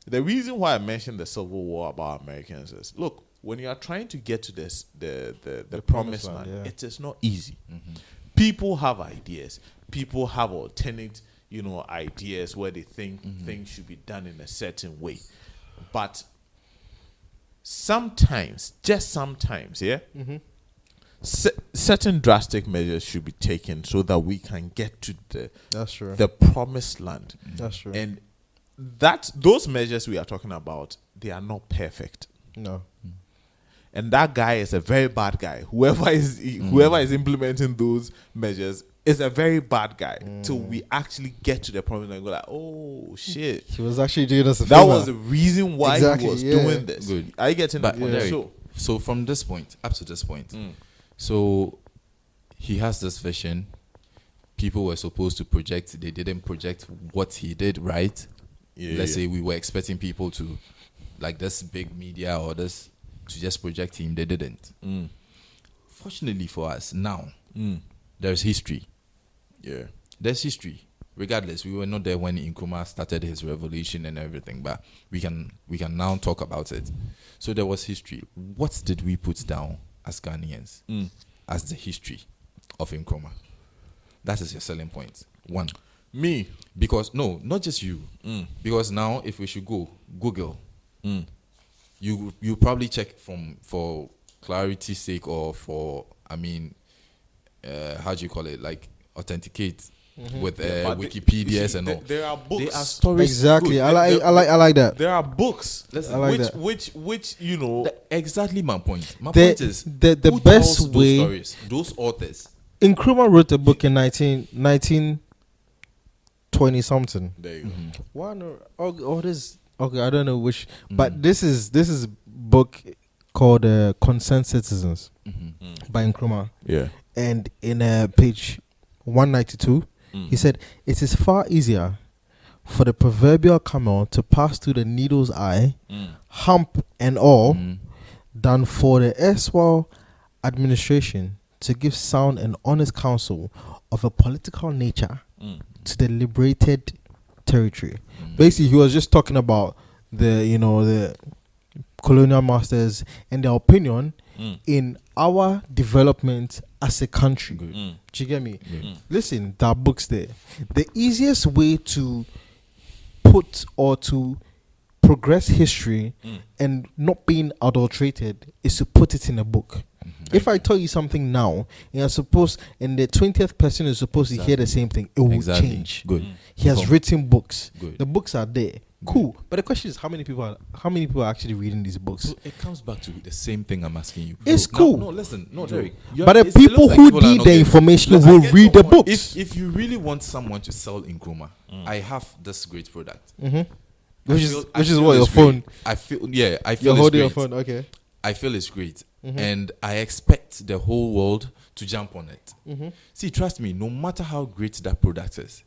the reason why I mentioned the Civil War about Americans is, look, when you are trying to get to this the promised land, it is not easy. People have ideas. People have alternate, ideas where they think things should be done in a certain way. But sometimes, just sometimes, certain drastic measures should be taken so that we can get to That's true. the promised land. That's true. And those measures we are talking about, they are not perfect. No. And that guy is a very bad guy. Whoever is implementing those measures is a very bad guy. Till we actually get to the point and go like, oh shit, He was actually doing us a that favor. was the reason why Exactly, he was yeah. doing this. Good. Are you getting But that? Derek, so from this point up to this point, so he has this vision. People were supposed to project. They didn't project what he did, right? Let's say we were expecting people to, like this big media or this, to just project him. They didn't. Fortunately for us, now there's history. Yeah. There's history. Regardless, we were not there when Nkrumah started his revolution and everything, but we can now talk about it. So there was history. What did we put down as Ghanaians as the history of Nkrumah? That is your selling point. One. Me. Because, no, not just you. Because now, if we should go, Google, you probably check for clarity's sake or for, how do you call it? Like, authenticate with Wikipedia's and all. There are books. There are stories. Exactly. Good. I like that. There are books. I like that. Which Exactly my point. My The- point is the who best tells way- those stories, those authors. Nkrumah wrote a book in 19 20 something. There you go. One or this. Okay, I don't know which, but this is book called Concerned Citizens by Nkrumah. Yeah. And in page 192, he said, "It is far easier for the proverbial camel to pass through the needle's eye, hump and all, than for the erstwhile administration to give sound and honest counsel of a political nature to the liberated territory." Basically, he was just talking about the colonial masters and their opinion in our development as a country. Do you get me? Listen, there are books there. The easiest way to put or to progress history and not being adulterated is to put it in a book. If I tell you something now, and the 20th person is supposed to hear the same thing, it will change. Good. He has written books. Good. The books are there. Cool. But the question is, how many people are actually reading these books? So it comes back to the same thing I'm asking you. It's No, cool. No, listen. No, Derek. But the people who need the information will read the books. If you really want someone to sell Nkrumah, I have this great product. Which is what, your phone? I feel You're it's holding your great. phone, okay. I feel it's great. And I expect the whole world to jump on it. See, trust me, no matter how great that product is,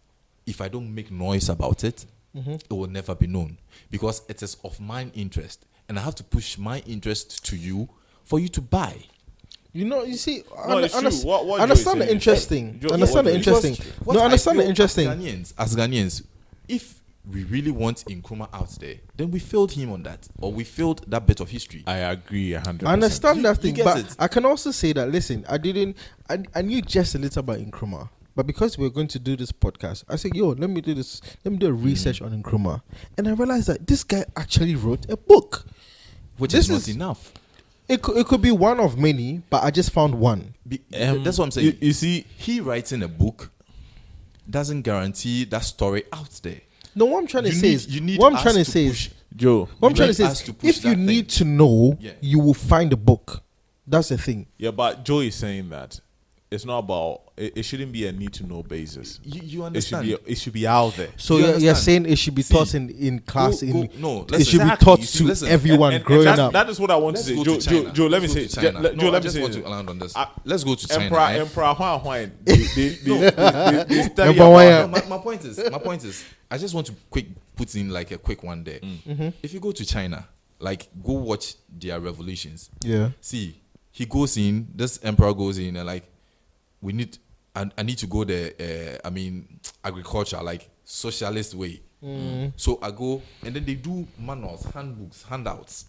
if I don't make noise about it, it will never be known. Because it is of mine interest. And I have to push my interest to you for you to buy. You see, No, it's true. What understand Joe the is interesting. saying. Understand the interesting. No, understand the interesting. As Ghanaians, if we really want Nkrumah out there, then we failed him on that. Or we failed that bit of history. I agree 100%. I understand that You thing, get but it. I can also say that, listen, I knew just a little about Nkrumah. But because we're going to do this podcast, I said, let me do this. Let me do a research on Nkrumah. And I realized that this guy actually wrote a book. Which This is is- not enough. It could be one of many, but I just found one. That's what I'm saying. You see, he writing a book doesn't guarantee that story out there. No, what I'm trying to You say need- is, you need what I'm us trying to to say push- is, Joe. what I'm You trying to need say us is, to push if you that need thing. to know, Yeah. you will find a book. That's the thing. Yeah, but Joe is saying that it's not about. It shouldn't be a need to know basis. You It understand? should be out there. So You you're understand? saying it should be See, taught in class. no, It listen. should be Exactly. taught You see, to listen, everyone And growing that's- up. That is what I want Let's to say. go Joe, to China. Joe, let me Let's say. go to China. Joe, let me I just say. want to land on this. Uh, Let's go to China. Emperor Huan. They study Emperor about- Huan. No, my point is, I just want to put in like a quick one there. If you go to China, like go watch their revolutions. Yeah. See, he goes in. This emperor goes in and like, I need to go the agriculture, like socialist way. So I go and then they do manuals, handbooks, handouts,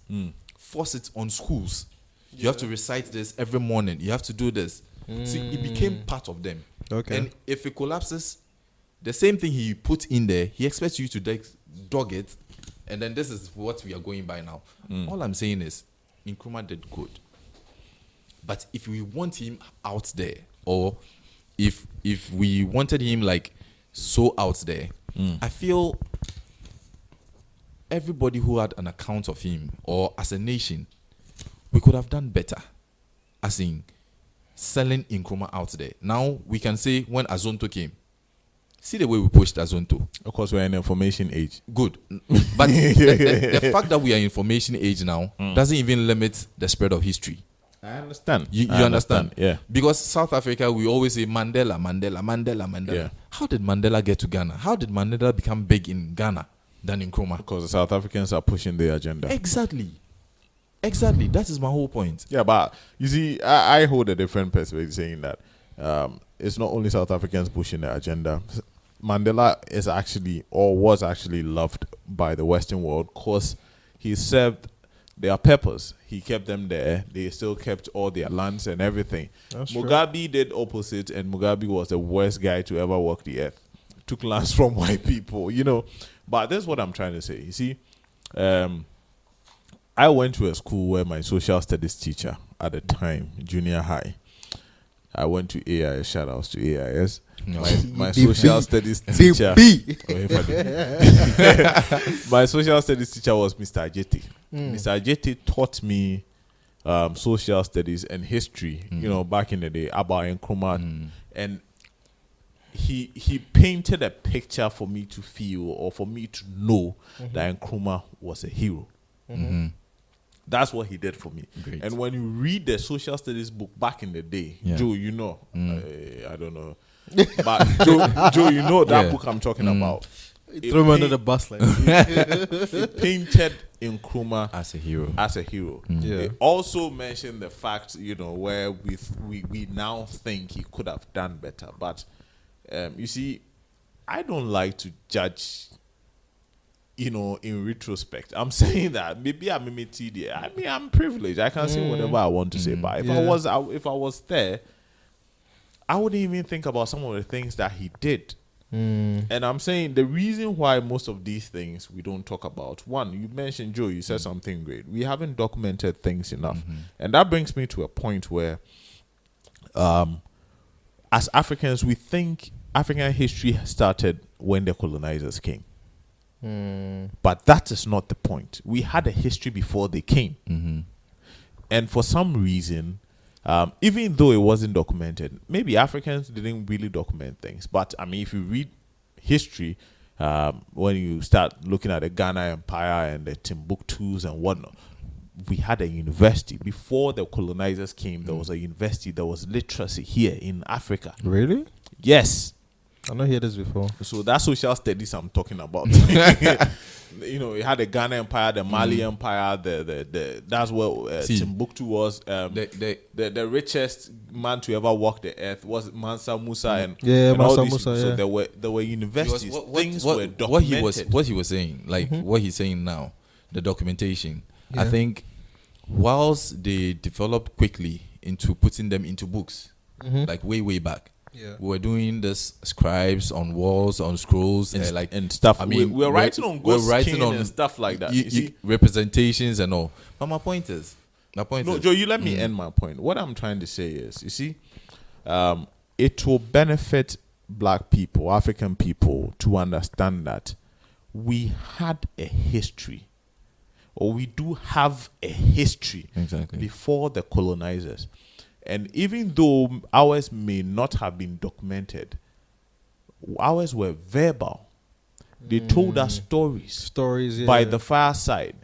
force it on schools. You have to recite this every morning. You have to do this. See, it became part of them. Okay. And if it collapses, the same thing he put in there, he expects you to dog it. And then this is what we are going by now. All I'm saying is, Nkrumah did good. But if we want him out there, or if we wanted him like so out there, I feel everybody who had an account of him, or as a nation, we could have done better. As in selling Nkrumah out there. Now we can say when Azonto came, see the way we pushed Azonto. Of course, we're in information age. Good. But the fact that we are in information age now doesn't even limit the spread of history. I understand. You I understand? Yeah. Because South Africa, we always say Mandela. Yeah. How did Mandela get to Ghana? How did Mandela become big in Ghana than in Nkrumah? Because the South Africans are pushing their agenda. Exactly. That is my whole point. Yeah, but you see, I hold a different perspective, saying that it's not only South Africans pushing the agenda. Mandela is actually, or was actually, loved by the Western world because he served their purpose. He kept them there. They still kept all their lands and everything. That's true. Mugabe did opposite, and Mugabe was the worst guy to ever walk the earth. Took lands from white people, But this is what I'm trying to say. You see, I went to a school where my social studies teacher at the time, junior high, I went to AIS. Shout outs to AIS. No. My Deep social B. studies Deep teacher. B. Oh, if I did. My social studies teacher was Mr. Ajeti. Mr. Ajeti taught me social studies and history, back in the day about Nkrumah. And he painted a picture for me to feel or for me to know that Nkrumah was a hero. That's what he did for me. Great. And when you read the social studies book back in the day, Joe, you know, I don't know, but Joe, you know that book I'm talking about. Throw him under the bus like It painted Nkrumah as a hero. Yeah. It also mentioned the fact, you know, where we now think he could have done better. But you see, I don't like to judge, you know, in retrospect. I'm saying that maybe I'm a TD. I mean, I'm privileged. I can say whatever I want to say. But if I was there, I wouldn't even think about some of the things that he did. And I'm saying the reason why most of these things we don't talk about. One, you mentioned, Joe, you said something great. We haven't documented things enough. And that brings me to a point where as Africans, we think African history started when the colonizers came. But that is not the point. We had a history before they came. And for some reason, even though it wasn't documented, maybe Africans didn't really document things. But I mean, if you read history, when you start looking at the Ghana Empire and the Timbuktus and whatnot, we had a university. Before the colonizers came, there was a university. There was literacy here in Africa. Really? Yes. I've not heard this before. So that's social studies I'm talking about. You know, you had the Ghana Empire, the Mali Empire, the that's where Timbuktu was. The richest man to ever walk the earth was Mansa Musa and Mansa all these Musa. people. So there were universities. Things were documented. What he was saying, like what he's saying now, the documentation. I think whilst they developed quickly into putting them into books, like way back. Yeah. We were doing this scribes on walls, on scrolls, and stuff. I mean, we're writing on ghost and stuff like that. You see? Representations and all. But my point is, no, Joe, you let me end my point. What I'm trying to say is, you see, it will benefit black people, African people, to understand that we had a history, or we do have a history before the colonizers. And even though ours may not have been documented, ours were verbal. They told us stories by the fireside.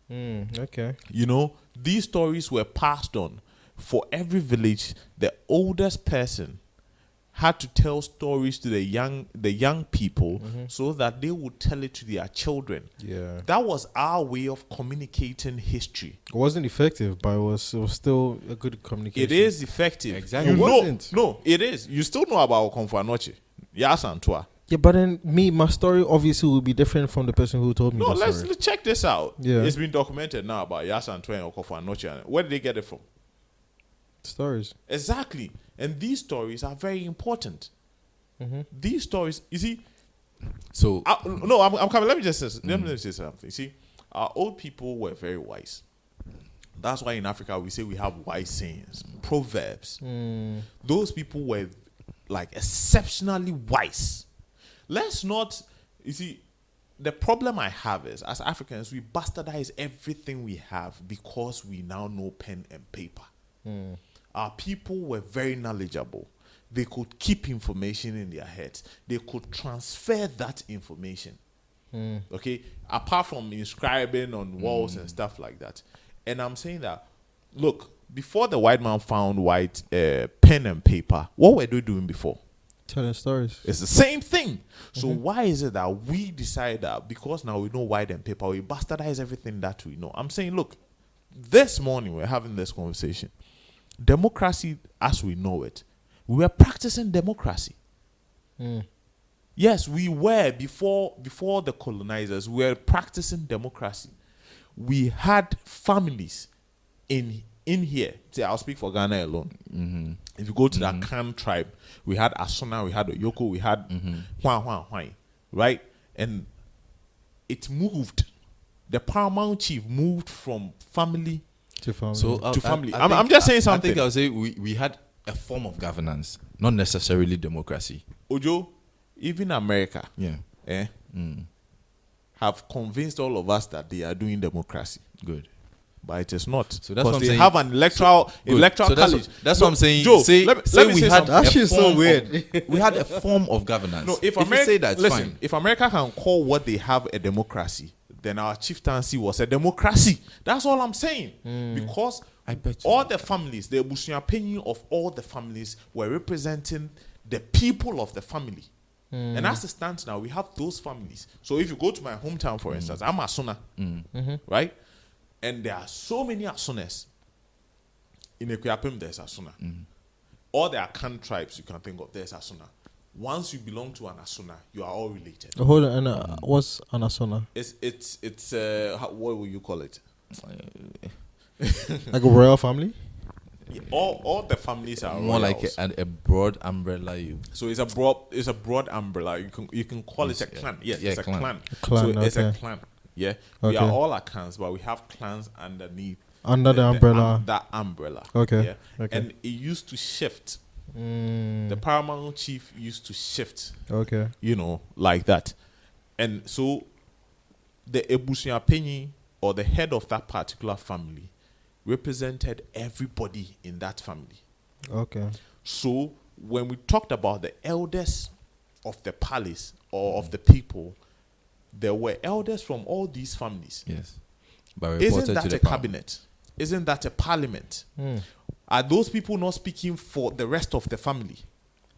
Okay. You know, these stories were passed on. For every village, the oldest person had to tell stories to the young people so that they would tell it to their children. Yeah. That was our way of communicating history. It wasn't effective, but it was still a good communication. It is effective. Exactly. You it wasn't. No, it is. You still know about Okomfo-Anokye. Yes, Antoine. Yeah, but then my story obviously will be different from the person who told me No, the story. let's check this out. Yeah. It's been documented now about Yas Antoine and Okomfo-Anokye. Where did they get it from? Stories. Exactly. And these stories are very important. These stories, you see. So I'm coming. Let me just say something. See, our old people were very wise. That's why in Africa we say we have wise sayings, proverbs. Those people were like exceptionally wise. Let's not, you see, the problem I have is as Africans we bastardize everything we have because we now know pen and paper. Our people were very knowledgeable. They could keep information in their heads. They could transfer that information. Okay? Apart from inscribing on walls and stuff like that. And I'm saying that, look, before the white man found pen and paper, what were they doing before? Telling stories. It's the same thing. So why is it that we decide that because now we know white and paper, we bastardize everything that we know? I'm saying, look, this morning we're having this conversation. Democracy as we know it, we were practicing democracy. Yes, we were before the colonizers. We were practicing democracy. We had families in here. See, I'll speak for Ghana alone. If you go to the Akan tribe, we had Asona, we had Oyoko, we had Hwan, right? And it moved. The paramount chief moved from family to family. So to family. I'm just saying something. I think I'll say we had a form of governance, not necessarily democracy. Ojo, even America, Yeah. have convinced all of us that they are doing democracy. Good. but it is not. So that's what I'm they saying. have an electoral So college. that's what I'm saying. Joe, say let me we say had something. That a shit's so form weird. we had a form of governance. No, if you America say that, listen, fine. if America can call what they have a democracy, then our chieftaincy was a democracy. That's all I'm saying. Because I bet you all the families, the Busuapenyi of all the families were representing the people of the family. And as it stands now, we have those families. So if you go to my hometown, for instance, I'm Asuna, right? And there are so many Asunas. In Equiapim, there's Asuna. All the Akan tribes you can think of, there's Asuna. Once you belong to an Asuna, you are all related. Hold on, and what's an Asuna? It's what will you call it? Like a royal family? Yeah, all the families are more like royals. a broad umbrella. So it's a broad umbrella. You can call it a clan. Yes, yeah, it's a clan. Clan, So it's a okay. clan. Yeah, we Okay. are all clans, but we have clans underneath Under the umbrella. that umbrella. Okay, Yeah, okay. and it used to shift. Mm, The paramount chief used to shift. okay. Like that, and so the Ebusuapenyi or the head of that particular family represented everybody in that family. Okay. So when we talked about the elders of the palace or of the people, there were elders from all these families. Yes, but Isn't reported that to the a cabinet? Isn't that a parliament? Are those people not speaking for the rest of the family?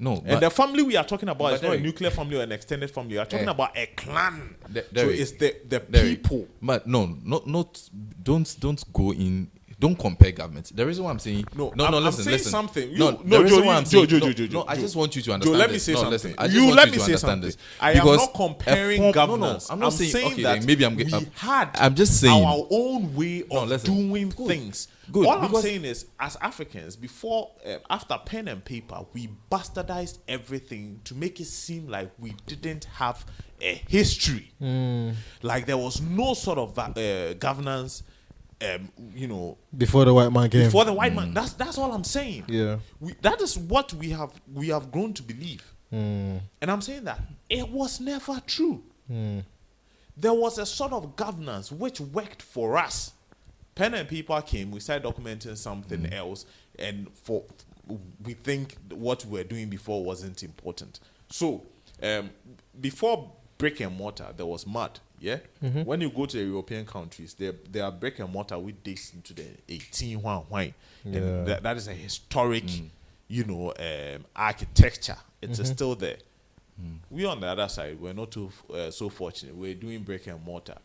No, And the family we are talking about is not a Derek, nuclear family or an extended family. We are talking about a clan. So Derek, it's the Derek, people. But don't go in. Don't compare government. The reason why I'm saying No, listen, I'm saying listen. something. The reason why I'm saying Joe, I just want you to Joe, understand. let me this. say No, something. listen, I just You want let you me to say understand something. this. I am Because not comparing a form- governance. No, I'm not saying okay. that Maybe I'm we had I'm just saying our own way of listen. doing things. Good, All I'm because- saying is, as Africans, after pen and paper, we bastardized everything to make it seem like we didn't have a history. Like there was no sort of governance. Before the white man came. Before the white man. That's all I'm saying. Yeah. That is what we have grown to believe. And I'm saying that it was never true. There was a sort of governance which worked for us. Pen and paper came, we started documenting something else, and we think what we were doing before wasn't important. So before brick and mortar, there was mud. Yeah. When you go to the European countries, there are brick and mortar which dates into the 1800s. Yeah. And that is a historic, architecture. It's still there. We on the other side, we're not too so fortunate. We're doing brick and mortar,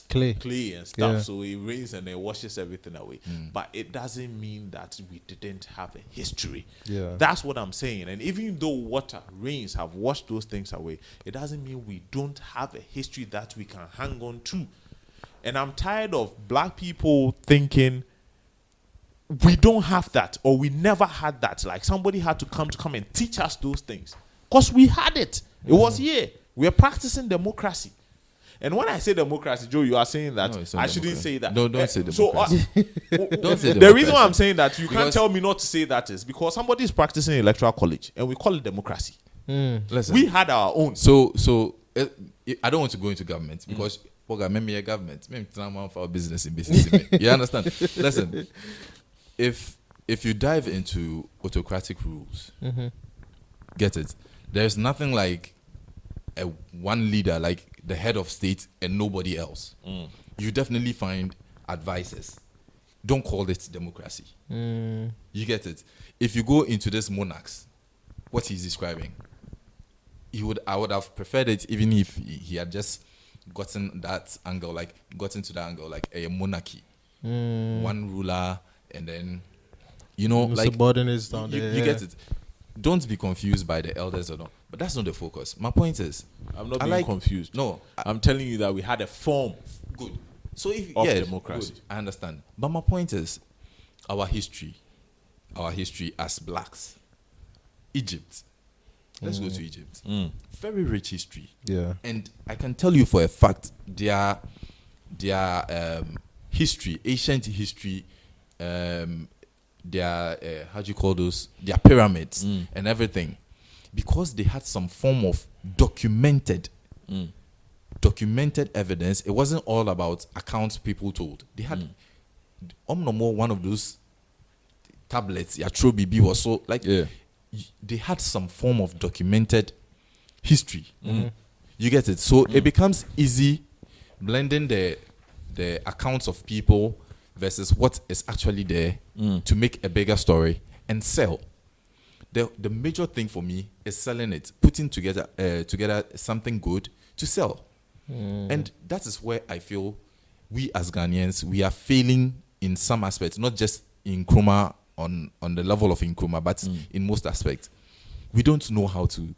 clay and stuff. Yeah. So it rains and it washes everything away. But it doesn't mean that we didn't have a history. Yeah. That's what I'm saying. And even though rains have washed those things away, it doesn't mean we don't have a history that we can hang on to. And I'm tired of black people thinking we don't have that or we never had that. Like somebody had to come and teach us those things. Because we had it. It was here. We are practicing democracy. And when I say democracy, Joe, you are saying that No, I shouldn't say that. Don't say democracy. So, Don't say the democracy. reason why I'm saying that you can't Because- tell me not to say that is because somebody is practicing electoral college and we call it democracy. Listen, We had our own. So I don't want to go into government because maybe a government, maybe it's not for business in business. You understand? Listen, if you dive into autocratic rules, get it? There's nothing like a one leader, like the head of state, and nobody else. You definitely find advisors. Don't call it democracy. You get it? If you go into this monarchs, what he's describing, I would have preferred it even if he had just gotten that angle, like a monarchy, one ruler, and then like subordinates down there. you get it. Don't be confused by the elders or not, but that's not the focus. My point is, I'm not being confused. No, I'm telling you that we had a form. good. So if Of yeah, democracy. good, I understand. But my point is, our history as blacks, Egypt. Let's go to Egypt. Very rich history. Yeah. And I can tell you for a fact, their history, ancient history, their how do you call those? Their pyramids and everything, because they had some form of documented evidence. It wasn't all about accounts people told. They had no more one of those tablets. Yeah, true BB was so like they had some form of documented history. You get it? So it becomes easy blending the accounts of people versus what is actually there to make a bigger story and sell. The major thing for me is selling it, putting together something good to sell. And that is where I feel we as Ghanaians, we are failing in some aspects, not just in Nkrumah on the level of Nkrumah, but in most aspects. We don't know how to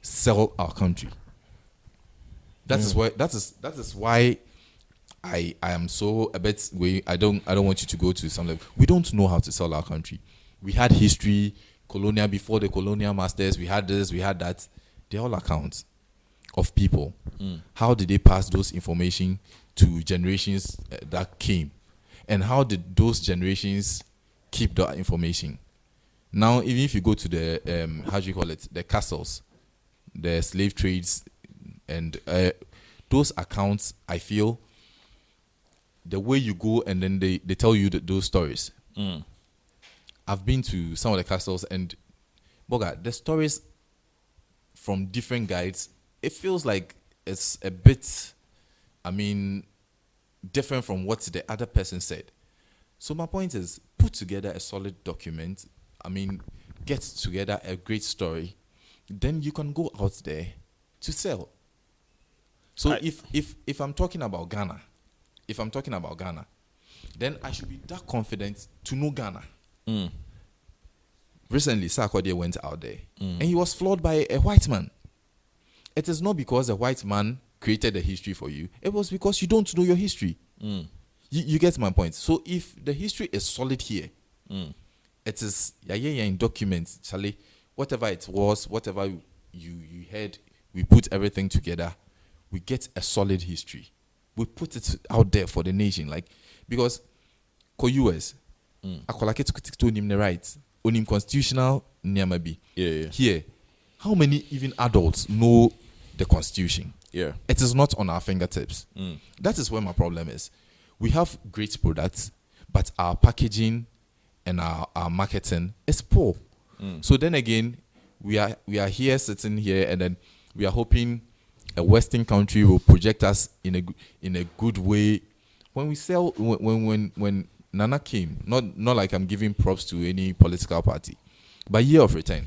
sell our country. That is why I am so a bit I don't want you to go to some level. We don't know how to sell our country. We had history, colonial before the colonial masters, we had this, we had that. They're all accounts of people. How did they pass those information to generations that came? And how did those generations keep that information? Now, even if you go to the, how do you call it, the castles, the slave trades, and those accounts, I feel, the way you go and then they tell you those stories. I've been to some of the castles and, Boga, the stories from different guides, it feels like it's a bit, different from what the other person said. So my point is, put together a solid document. Get together a great story. Then you can go out there to sell. So if I'm talking about Ghana, then I should be that confident to know Ghana. Recently, Sarkodie went out there and he was flawed by a white man. It is not because a white man created a history for you. It was because you don't know your history. You get my point. So if the history is solid here, it is in documents, Charlie, whatever it was, whatever you heard, we put everything together. We get a solid history. We put it out there for the nation, like because US, akolake to him the rights, onim constitutional nyamabi. Here, how many even adults know the Constitution? It is not on our fingertips. That is where my problem is. We have great products, but our packaging and our marketing is poor. So then again, we are here sitting here, and then we are hoping a Western country will project us in a good way. When we sell, when Nana came, not like I'm giving props to any political party, but year of return,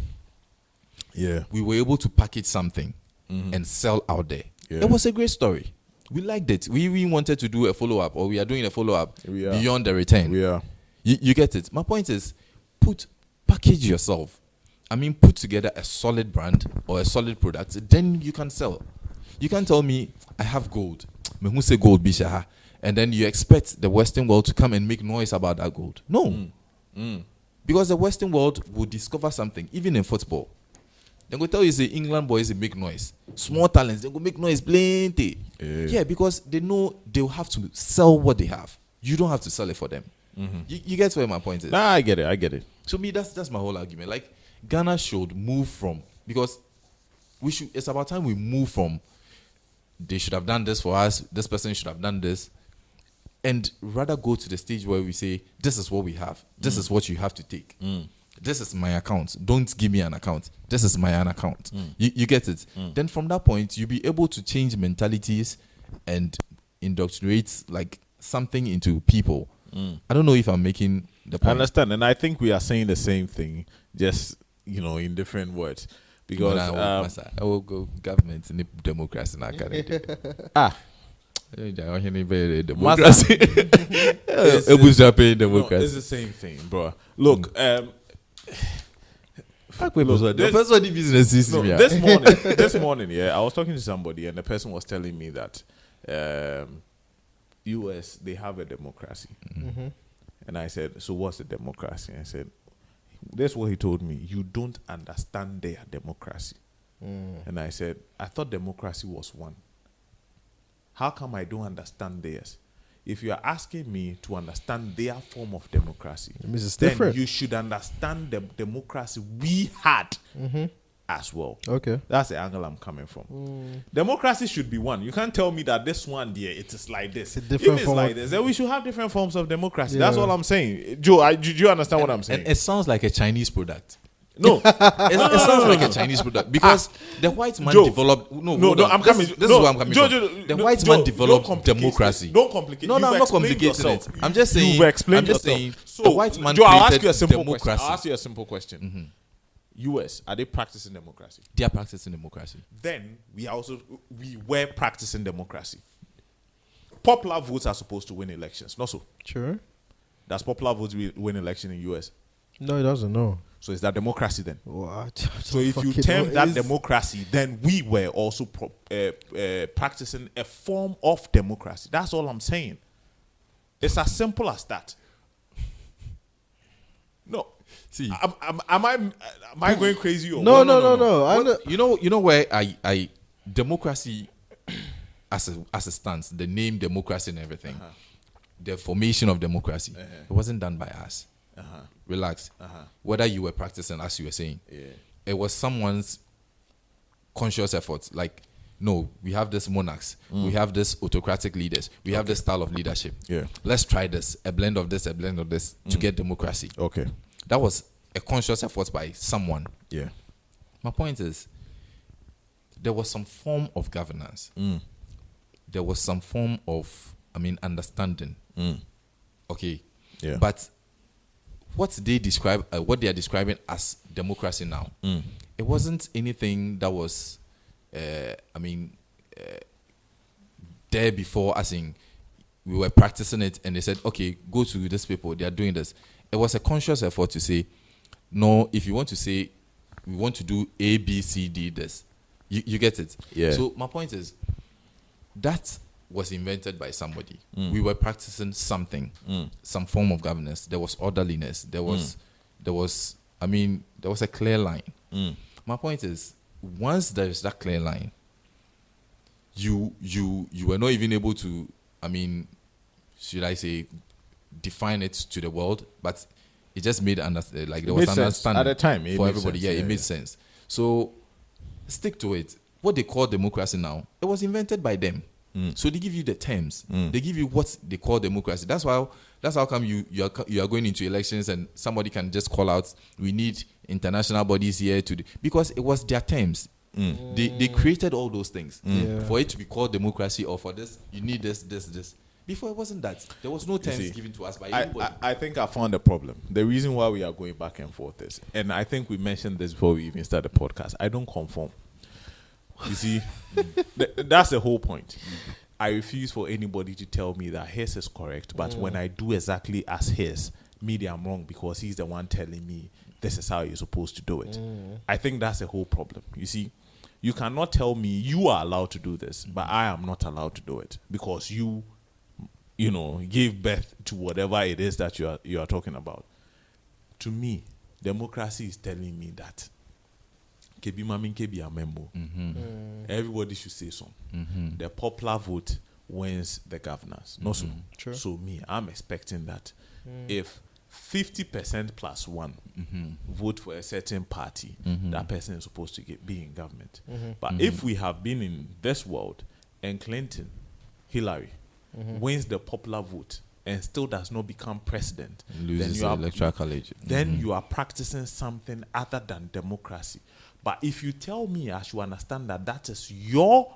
we were able to package something and sell out there. It was a great story. We liked it. We wanted to do a follow-up, or we are doing a follow-up beyond the return. You get it. My point is, package yourself. Put together a solid brand or a solid product, then you can sell. You can't tell me, I have gold. Me who say gold, bisha, and then you expect the Western world to come and make noise about that gold. No. Because the Western world will discover something, even in football. They go tell you, say, England boys, they make noise. Small talents, they go make noise plenty. Yeah, because they know they'll have to sell what they have. You don't have to sell it for them. You get where my point is? Nah, I get it. So me, that's my whole argument. Like, Ghana should move from, because it's about time we move from, they should have done this for us, this person should have done this, and rather go to the stage where we say, this is what we have, this is what you have to take. This is my account. Don't give me an account. This is my own account. You get it? Then from that point, you'll be able to change mentalities and indoctrinate like something into people. I don't know if I'm making the point. I understand, and I think we are saying the same thing, just in different words. Because I will go government in democracy in democracy. Democracy. Democracy. It's the same thing, bro. Look, this morning, I was talking to somebody, and the person was telling me that US, they have a democracy. And I said, so what's a democracy? I said, that's what he told me. You don't understand their democracy. And I said, I thought democracy was one. How come I don't understand theirs? If you are asking me to understand their form of democracy, it's then different. you should understand the democracy we had as well. Okay. That's the angle I'm coming from. Democracy should be one. You can't tell me that this one, dear, it is like this. It's a If different it's form like of- this, then we should have different forms of democracy. Yeah. That's all I'm saying. Joe, do you understand what I'm saying? And it sounds like a Chinese product. No. It sounds like a Chinese product because the white man Joe. developed. No, hold on. I'm coming. This no, is where I'm coming Joe, from. Joe, The no, white Joe, man developed don't complicate democracy. this. Don't complicate. No, You've I'm not explained complicating yourself. it. I'm just saying. You've explained I'm just yourself. saying. So, The white man Joe, I'll ask created you a simple democracy. question. I'll ask you a simple question. US, are they practicing democracy? They are practicing democracy. Then we were practicing democracy. Popular votes are supposed to win elections. Not so. Sure. Does popular votes win election in US? No, it doesn't. No. So is that democracy then? What? So if you term that democracy, then we were also practicing a form of democracy. That's all I'm saying. It's as simple as that. No. See, Am I going crazy or No, what? no. I know. you know where I democracy as a stance, the name democracy and everything, the formation of democracy, it wasn't done by us. Relax. Whether you were practicing, as you were saying, it was someone's conscious effort. Like, no, we have this monarchs, we have this autocratic leaders, we have this style of leadership. Yeah. Let's try this, a blend of this, to get democracy. Okay. That was a conscious effort by someone. Yeah. My point is, there was some form of governance. There was some form of, understanding. Okay. Yeah. But what they are describing as democracy now, it wasn't anything that was, there before, as in, we were practicing it and they said, okay, go to these people, they are doing this. It was a conscious effort to say, no, if you want to say, we want to do A, B, C, D, this. You get it? Yeah. So my point is, that was invented by somebody. We were practicing something, some form of governance. There was orderliness. There was a clear line. My point is, once there is that clear line, you were not even able to, should I say, define it to the world, but it just made there was understanding at the time for everybody. It made sense. So stick to it. What they call democracy now, it was invented by them. So they give you the terms. They give you what they call democracy. That's how come you are going into elections and somebody can just call out, we need international bodies here to do, because it was their terms. They created all those things for it to be called democracy, or for this you need this. Before it wasn't that. There was no terms given to us by anybody. I think I found a problem. The reason why we are going back and forth is, and I think we mentioned this before we even started the podcast, I don't conform. You see, that's the whole point. I refuse for anybody to tell me that his is correct, but when I do exactly as his, maybe I'm wrong because he's the one telling me this is how you're supposed to do it. I think that's the whole problem. You see, you cannot tell me you are allowed to do this, but I am not allowed to do it because you gave birth to whatever it is that you are talking about. To me, democracy is telling me that everybody should say so. The popular vote wins the governance. No, so. Sure. So me, I'm expecting that if 50% plus one vote for a certain party, that person is supposed to be in government. But if we have been in this world and Clinton, Hillary wins the popular vote and still does not become president, Loses the electoral college. then you are practicing something other than democracy. But if you tell me, I should understand that is your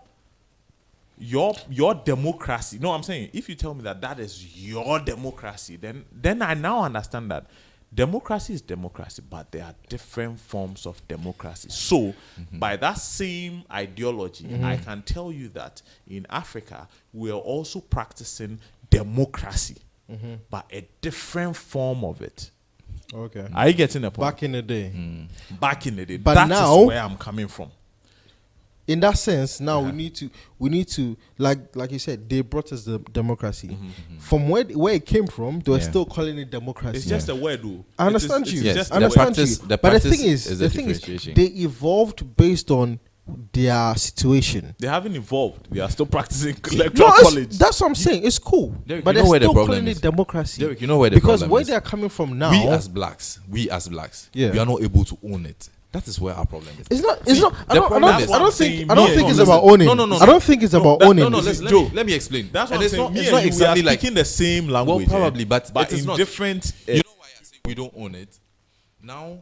democracy. No, I'm saying if you tell me that is your democracy, then I now understand that democracy is democracy, but there are different forms of democracy. So by that same ideology, I can tell you that in Africa, we are also practicing democracy, but a different form of it. Okay. Are you getting the point? Back in the day. Back in the day. But That now- is where I'm coming from. In that sense, now we need to like you said, they brought us the democracy. From where it came from, they were still calling it democracy. It's just a word, though. I understand you. Yes, just I a understand word. practice- you. the But the practice thing is, is the the thing is, differentiation. they evolved based on their situation. They haven't evolved. We are still practicing No, electoral college. that's what I'm saying. It's cool, Derek, but you know they're where the still problem calling is? it democracy. Derek, you know where the because problem where is? they're coming from now, We as blacks, Yeah. we are not able to own it. That is where our problem is. It's not. It's See, not. I the don't. problem I is- don't I'm think. saying I don't me think and it's you- about owning. no. I don't think it's about that- owning. No, Joe, let me explain. That's what And I'm it's saying. not, Me it's and not you, exactly we are like speaking the same language. probably, but but it is in not. different. You know why I say we don't own it? Now,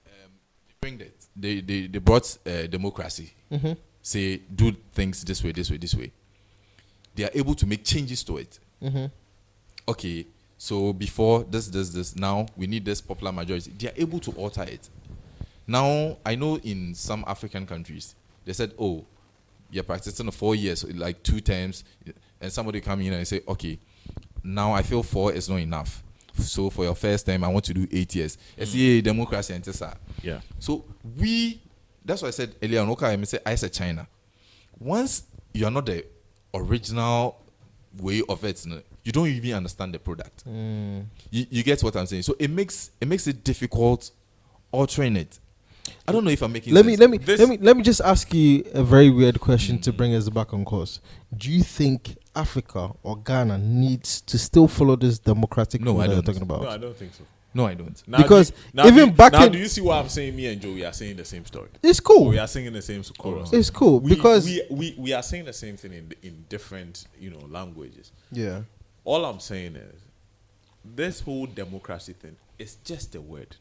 they bring that. They brought democracy. Say do things this way, this way, this way. They are able to make changes to it. Okay, so before this, now we need this popular majority. They are able to alter it. Now I know in some African countries they said, oh, you're practicing 4 years, like 2 terms, and somebody come in and say, okay, now I feel 4 is not enough. So for your first time, I want to do 8 years. It's democracy and this. Yeah. So that's why I said earlier on, okay, I said China. Once you are not the original way of it, you don't even understand the product. You get what I'm saying? So it makes it difficult altering it. I don't know if I'm making sense. Let me just ask you a very weird question to bring us back on course. Do you think Africa or Ghana needs to still follow this democratic No, rule I that you're don't. talking about? No, I don't think so. No, I don't. Now Because do you- now even do you- back now in- do you see what I'm saying? Me and Joe, we are saying the same story. It's cool. We are singing the same chorus. It's cool because we are saying the same thing in different languages. yeah. All I'm saying is this whole democracy thing is just a word.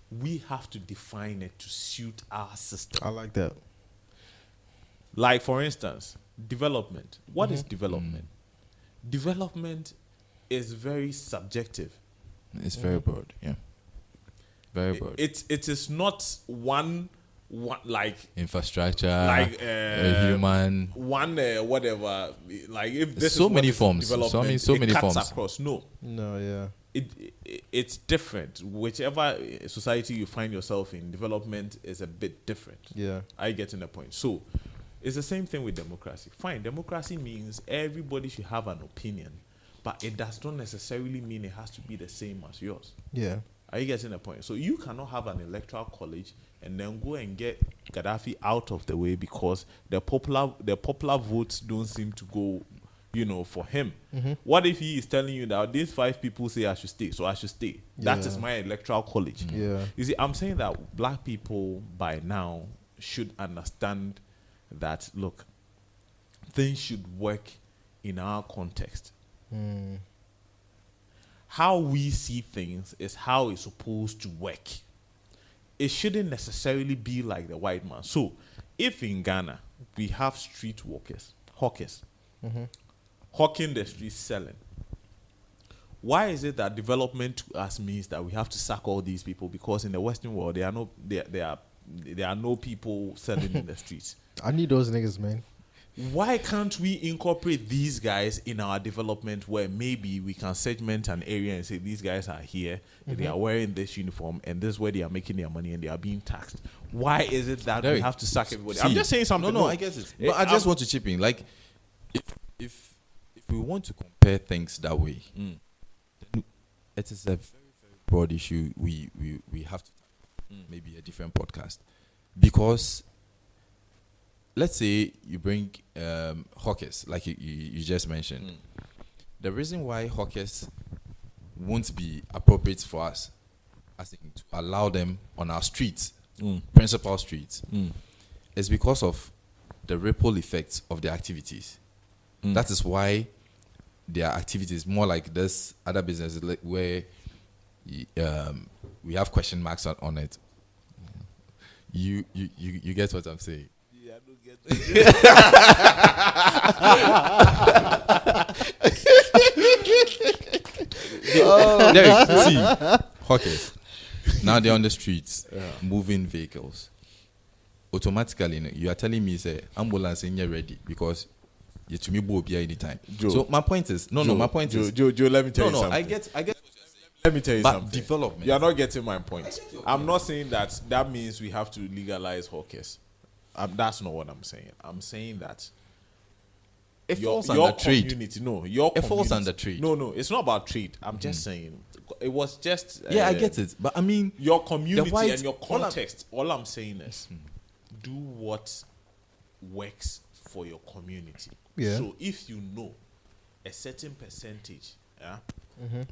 We have to define it to suit our system. I like that. Like for instance, development. What is development? Development is very subjective. It's very broad. Yeah. Very broad. It is not one like Infrastructure, like human. one whatever, like if this So is what many is forms. development, So it many cuts forms. across. No, No, yeah. it's different. Whichever society you find yourself in, development is a bit different. Yeah. I get in the point. So it's the same thing with democracy. Fine, democracy means everybody should have an opinion, but it does not necessarily mean it has to be the same as yours. Yeah. Are you getting the point? So you cannot have an electoral college and then go and get Gaddafi out of the way because the popular votes don't seem to go, for him. What if he is telling you that these 5 people say I should stay, so I should stay? That is my electoral college. Yeah. You see, I'm saying that black people by now should understand that, look, things should work in our context. How we see things is how it's supposed to work. It shouldn't necessarily be like the white man. So, if in Ghana we have street hawkers, hawking the streets, selling, why is it that development to us means that we have to sack all these people? Because in the Western world, there are no people selling in the streets. I need those niggas, man. Why can't we incorporate these guys in our development where maybe we can segment an area and say these guys are here, they are wearing this uniform, and this is where they are making their money and they are being taxed? Why is it that we Derek, have to sack everybody? see, I'm just saying something. No, I get it. But I I'm- just want to chip in. Like, if we want to compare things that way, then it is a very, very broad issue. We have to maybe a different podcast, because let's say you bring hawkers, like you just mentioned. The reason why hawkers won't be appropriate for us, I think, to allow them on our streets, principal streets, is because of the ripple effects of their activities. That is why their activities more like this other businesses where we have question marks on it. You get what I'm saying? Yeah, I don't get that. Derek, see, hawkers. Now they're on the streets, moving vehicles. Automatically, you are telling me, say, ambulance in here ready because you to me will be anytime. Joe. So my point is, my point is, Joe, let me tell you something. I get. Let me tell you But something. development. You are not getting my point. I'm not saying that means we have to legalize hawkers. That's not what I'm saying. I'm saying that It your falls under trade. community, no, your It falls community- under trade. No, it's not about trade. I'm just saying it was just Yeah, I get it, but I mean, your community white- and your all I'm- context. All I'm saying is do what works for your community. Yeah. So if you know a certain percentage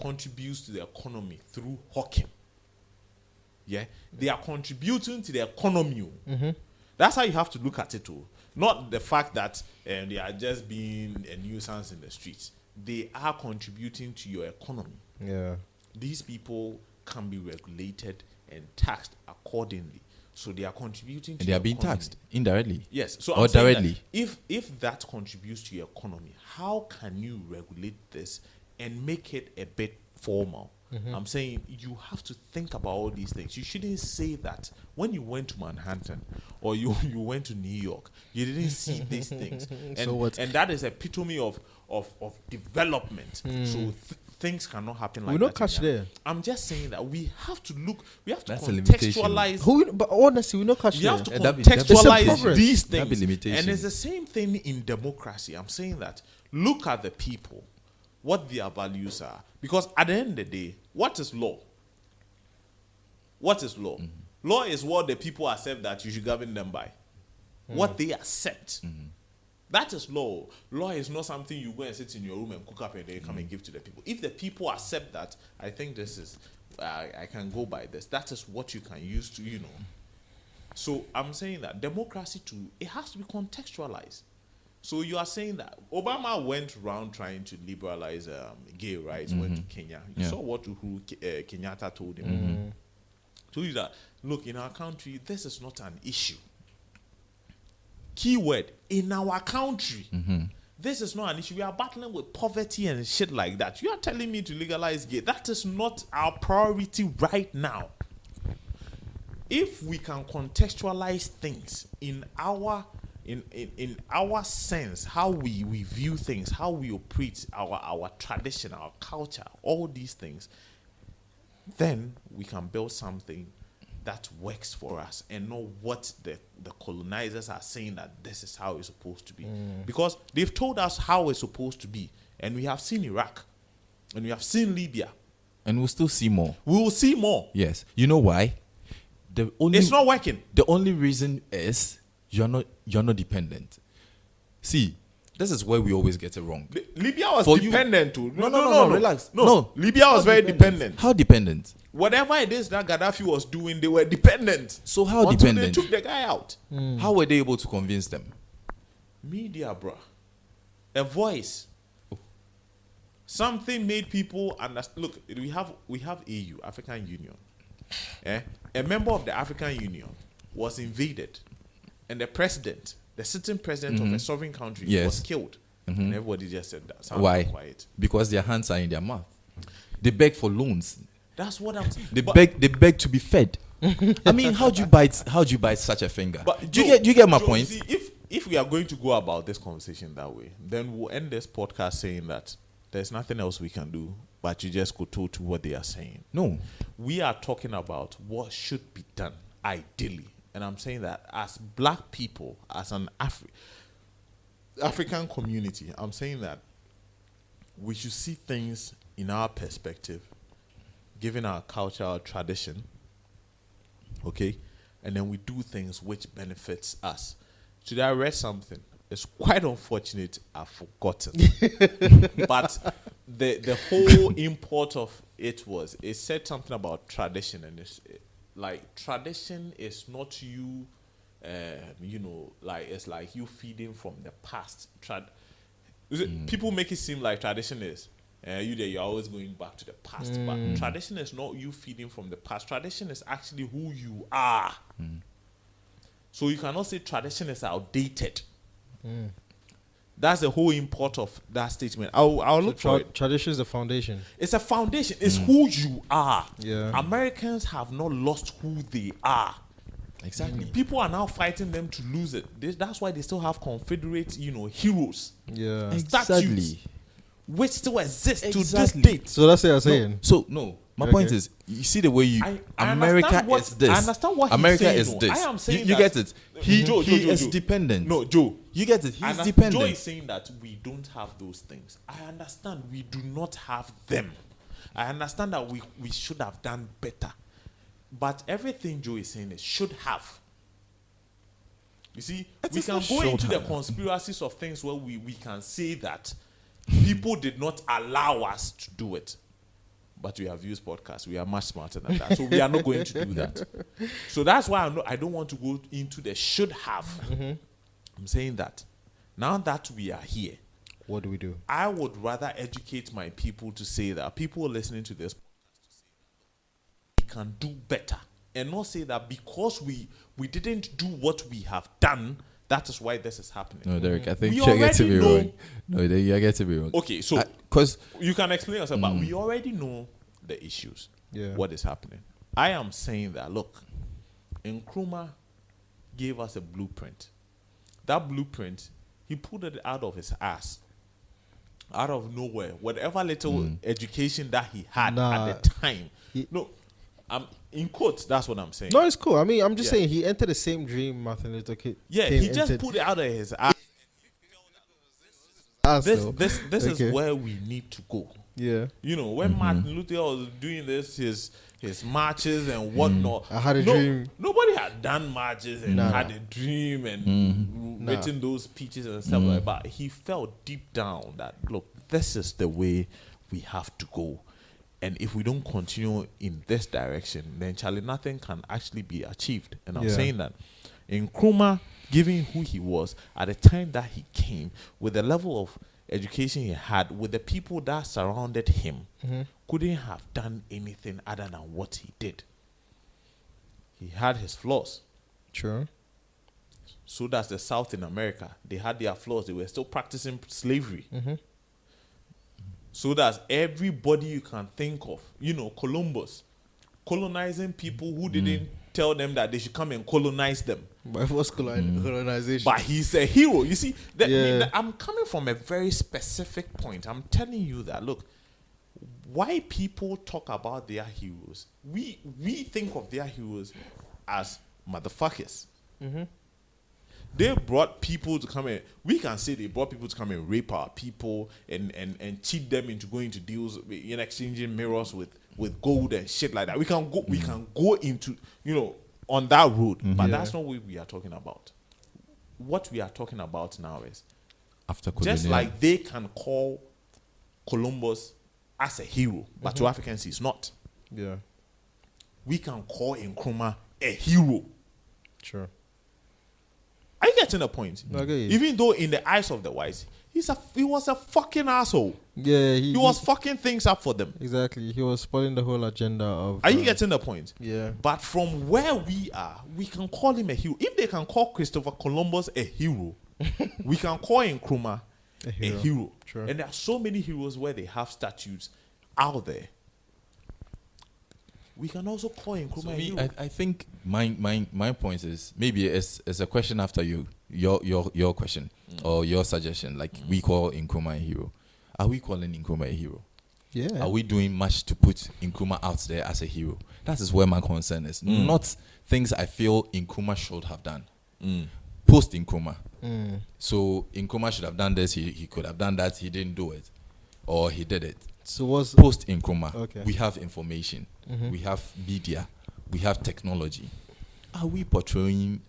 contributes to the economy through hawking, Yeah, they are contributing to the economy. That's how you have to look at it, too. Not the fact that they are just being a nuisance in the streets. They are contributing to your economy. Yeah. These people can be regulated and taxed accordingly. So they are contributing to And they are being economy. taxed indirectly. Yes. So Or I'm saying directly. that if that contributes to your economy, how can you regulate this and make it a bit formal? I'm saying you have to think about all these things. You shouldn't say that when you went to Manhattan or you went to New York, you didn't see these things. And, So what? and that is epitome of development. So things cannot happen like We that. not catch in Ghana. there. I'm just saying that we have to look, we have to That's a limitation. contextualize. But honestly, we not catch You there. have to That be contextualize progress. these That be things. limitation. And it's the same thing in democracy. I'm saying that look at the people, what their values are. Because at the end of the day, what is law? What is law? Law is what the people accept that you should govern them by. What they accept. That is law. Law is not something you go and sit in your room and cook up and then come and give to the people. If the people accept that, I think this is, I can go by this. That is what you can use to, So I'm saying that democracy too, it has to be contextualized. So you are saying that Obama went around trying to liberalize gay rights, went to Kenya. You saw what Uhuru Kenyatta told him. Told you that, look, in our country, this is not an issue. Keyword, in our country, this is not an issue. We are battling with poverty and shit like that. You are telling me to legalize gay. That is not our priority right now. If we can contextualize things in our sense, how we view things, how we operate, our tradition, our culture, all these things, then we can build something that works for us and not what the colonizers are saying that this is how it's supposed to be. Because they've told us how it's supposed to be. And we have seen Iraq. And we have seen Libya. And we'll still see more. We will see more. Yes. You know why? It's not working. The only reason is you're not dependent. See, this is where we always get it wrong. Libya was For you- dependent too. No, relax. No, Libya was very dependent. How dependent? Whatever it is that Gaddafi was doing, they were dependent. So how until dependent? they took the guy out. How were they able to convince them? Media, bruh. A voice. Something made people understand. Look, we have AU, African Union. A member of the African Union was invaded, and the sitting president of a sovereign country was killed. And everybody just said that. Sound Why? quiet. Because their hands are in their mouth. They beg for loans. That's what I'm saying. They beg to be fed. I mean, how do you bite such a finger? But do you get my Joe, point? you see, if we are going to go about this conversation that way, then we'll end this podcast saying that there's nothing else we can do, but you just go to what they are saying. No. We are talking about what should be done ideally, and I'm saying that as black people, as an African community, I'm saying that we should see things in our perspective, given our culture, our tradition, okay? And then we do things which benefits us. Today I read something. It's quite unfortunate I've forgotten. But the whole import of it said something about tradition, and it's like tradition is not you, like it's like you feeding from the past. People make it seem like tradition is you're always going back to the past, but tradition is not you feeding from the past. Tradition is actually who you are. So you cannot say tradition is outdated. That's the whole import of that statement. I'll look for it. Tradition is the foundation. It's a foundation. It's who you are. Yeah. Americans have not lost who they are. Exactly. People are now fighting them to lose it. That's why they still have Confederate, heroes. Yeah. Statues, which still exist to this Exactly. date. So that's what you're saying. My point is, you see the way I America understand what- is this. I understand what he's America saying, is though. this. I am saying you that- get it. He Joe, is Joe. dependent. No, Joe. You get it. He's Joe dependent. is saying that we don't have those things. I understand we do not have them. I understand that we should have done better. But everything Joe is saying is should have. You see, we is can not go should into the have. conspiracies of things where we can say that people did not allow us to do it. but we have used podcasts. We are much smarter than that. So we are not going to do that. So that's why I don't want to go into the should have. I'm saying that now that we are here, what do we do? I would rather educate my people to say that people listening to this podcast to say that we can do better, and not say that because we didn't do what we have done, that is why this is happening. No, Derek, I think We you're getting me already wrong. No, you're getting me wrong. Okay, so Because you can explain yourself, but we already know the issues. Yeah. What is happening? I am saying that, look, Nkrumah gave us a blueprint. That blueprint, he pulled it out of his ass. Out of nowhere. Whatever little education that he had at the time. I'm in quotes, that's what I'm saying. No, it's cool. I mean, I'm just saying he entered the same dream Martin Luther King. Yeah, he just pulled it out of his ass. This is where we need to go. Yeah. You know, when Martin Luther was doing this, his marches and whatnot. I had a dream. Nobody had done marches and had a dream and written those speeches and stuff like that. But he felt deep down that, look, this is the way we have to go. And if we don't continue in this direction, then Charlie, nothing can actually be achieved. And I'm saying that Nkrumah, given who he was at the time that he came, with the level of education he had, with the people that surrounded him, couldn't have done anything other than what he did. He had his flaws. Sure. So does the South in America. They had their flaws. They were still practicing slavery. So does everybody you can think of. You know, Columbus, colonizing people who didn't tell them that they should come and colonize them. But it was colonization. But he's a hero. You see, I'm coming from a very specific point. I'm telling you that, look, why people talk about their heroes, we think of their heroes as motherfuckers. They brought people to come and, we can say they brought people to come and rape our people and cheat them into going to deals in exchanging mirrors with gold and shit like that. We can go into, you know, on that road, but that's not what we are talking about. What we are talking about now is after just like they can call Columbus as a hero, but to Africans he's not. Yeah. We can call Nkrumah a hero. Sure. Are you getting the point? Okay. Even though in the eyes of the whites, he was a fucking asshole. Yeah, he was fucking things up for them. Exactly. He was spoiling the whole agenda of. Are you getting the point? Yeah. But from where we are, we can call him a hero. If they can call Christopher Columbus a hero, we can call Nkrumah a hero. Sure. And there are so many heroes where they have statues out there. We can also call Nkrumah a hero. I think my point is maybe it's a question after your question or your suggestion. Like we call Nkrumah a hero. Are we calling Nkrumah a hero? Yeah. Are we doing much to put Nkrumah out there as a hero? That is where my concern is. Not things I feel Nkrumah should have done. Post Nkrumah. So Nkrumah should have done this. He could have done that. He didn't do it, or he did it. So what's Post Nkrumah? Okay. We have information. We have media. We have technology. Are we portraying?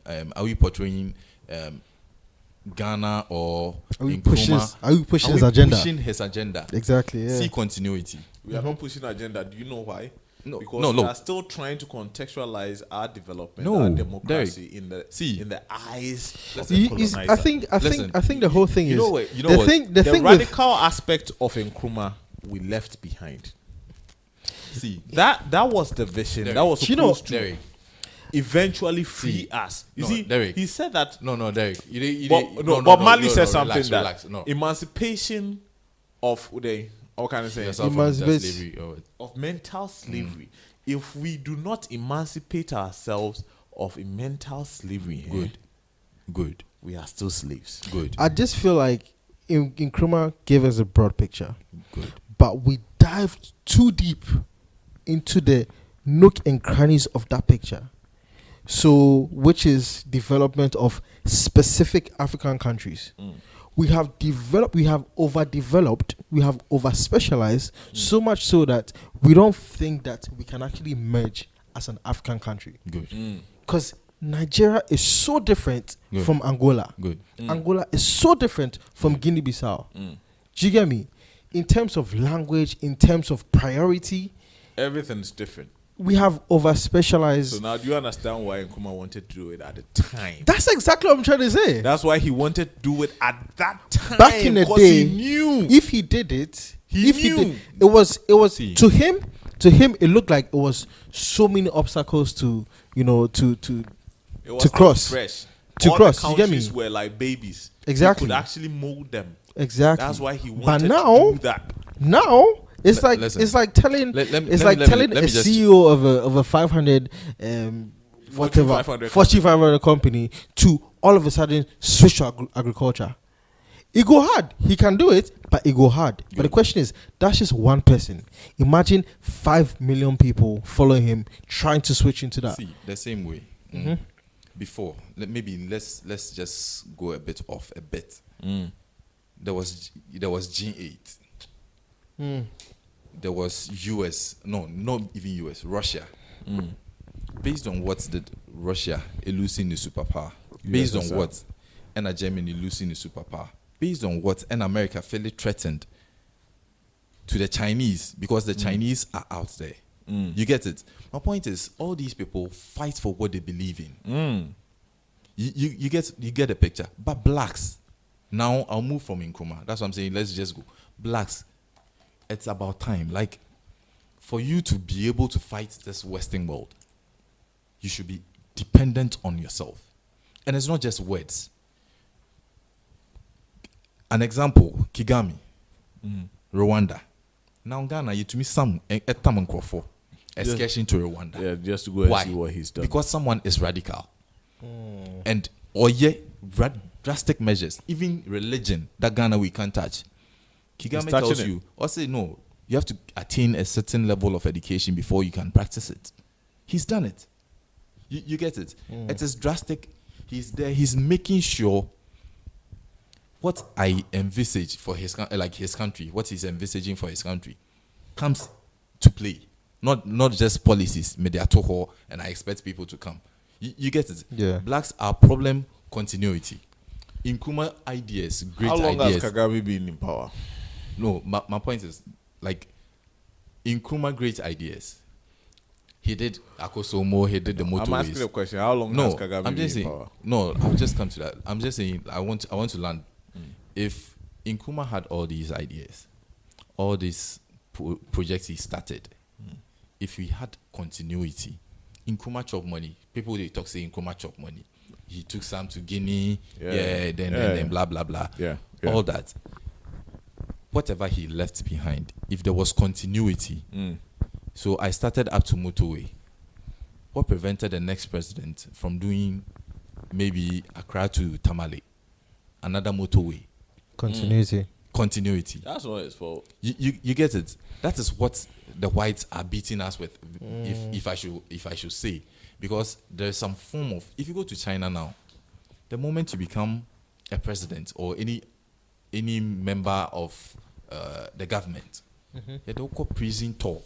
Ghana or Nkrumah? Are we pushing his agenda? Pushing his agenda. Exactly. Yeah. See continuity. We are not pushing agenda. Do you know why? No, because we are still trying to contextualize our development, our democracy in the eyes of the colonizer. I think the whole thing is the radical aspect of Nkrumah we left behind. See that was the vision Derek, that was supposed to Derek, eventually free us. Derek, he said that. No, Derek. But Marley said something relax, that emancipation of the. What can I say? Of mental slavery. If we do not emancipate ourselves of mental slavery, good, we are still slaves. Good. I just feel like Nkrumah gave us a broad picture. Good. But we dived too deep into the nook and crannies of that picture. So, which is development of specific African countries. We have developed, we have overdeveloped, we have over-specialized, so much so that we don't think that we can actually merge as an African country. Good. Because Nigeria is so different from Angola. Good. Angola is so different from Guinea-Bissau. Do you get me? In terms of language, in terms of priority, Everything's different. We have over specialized. So now, do you understand why Nkrumah wanted to do it at the time? That's exactly what I'm trying to say. That's why he wanted to do it at that time. Back in the 'cause day, he knew. if he did it, He knew. it was See. to him. To him, it looked like it was so many obstacles to It was to not cross. fresh. To All cross, the you get me? countries were like babies. Exactly. He could actually mold them. exactly. That's why he But wanted now, to do that. now it's Le- like listen. it's like telling Let me- it's let like me- let me- telling let a me just- CEO of a 500 whatever 500 Fortune 500 company to all of a sudden switch to agriculture. It go hard. He can do it, but it go hard. But the question is, that's just one person. Imagine 5 million people following him trying to switch into that. See, the same way. Before, let's just go a bit off a bit. There was G8. There was US. No, not even US. Russia. Based on what did Russia losing the superpower? Based on USSR. what? And Germany losing the superpower. Based on what? And America fairly threatened to the Chinese because the Chinese are out there. You get it? My point is, all these people fight for what they believe in. You get the picture. But blacks, now I'll move from Nkrumah. That's what I'm saying. Let's just go. Blacks, it's about time. Like, for you to be able to fight this Western world, you should be dependent on yourself. And it's not just words. An example, Kigami, Rwanda. Now Ghana, you to me some etam excursion to Rwanda. Yeah, just to go and Why? see what he's done. Because someone is radical. And or drastic measures, even religion that Ghana we can't touch. Kigami touching tells it. you, or say no, you have to attain a certain level of education before you can practice it. He's done it. You get it? It is drastic. He's there. He's making sure what I envisage for his country, what he's envisaging for his country, comes to play. Not just policies, mediator, and I expect people to come. You get it? Yeah. Blacks are problem continuity. Nkrumah ideas, great How long ideas. has Kagame been in power? No, my point is, like, Nkrumah great ideas. He did Akosomo, he did the motorways. I'm asking a question. How long has Kagame I'm been just in saying, power? no, I'll just come to that. I'm just saying, I want to learn. If Nkrumah had all these ideas, all these projects he started, if we had continuity, Nkrumah chop money. People they talk say Nkrumah chop money. He took some to Guinea, then blah blah blah. Yeah. All that. Whatever he left behind, if there was continuity. So I started up to motorway. What prevented the next president from doing maybe Accra to Tamale, another motorway? Continuity. That's not his fault. You get it. That is what the whites are beating us with. If I should say, because there's some form of, if you go to China now, the moment you become a president or any member of the government, they don't call prison tour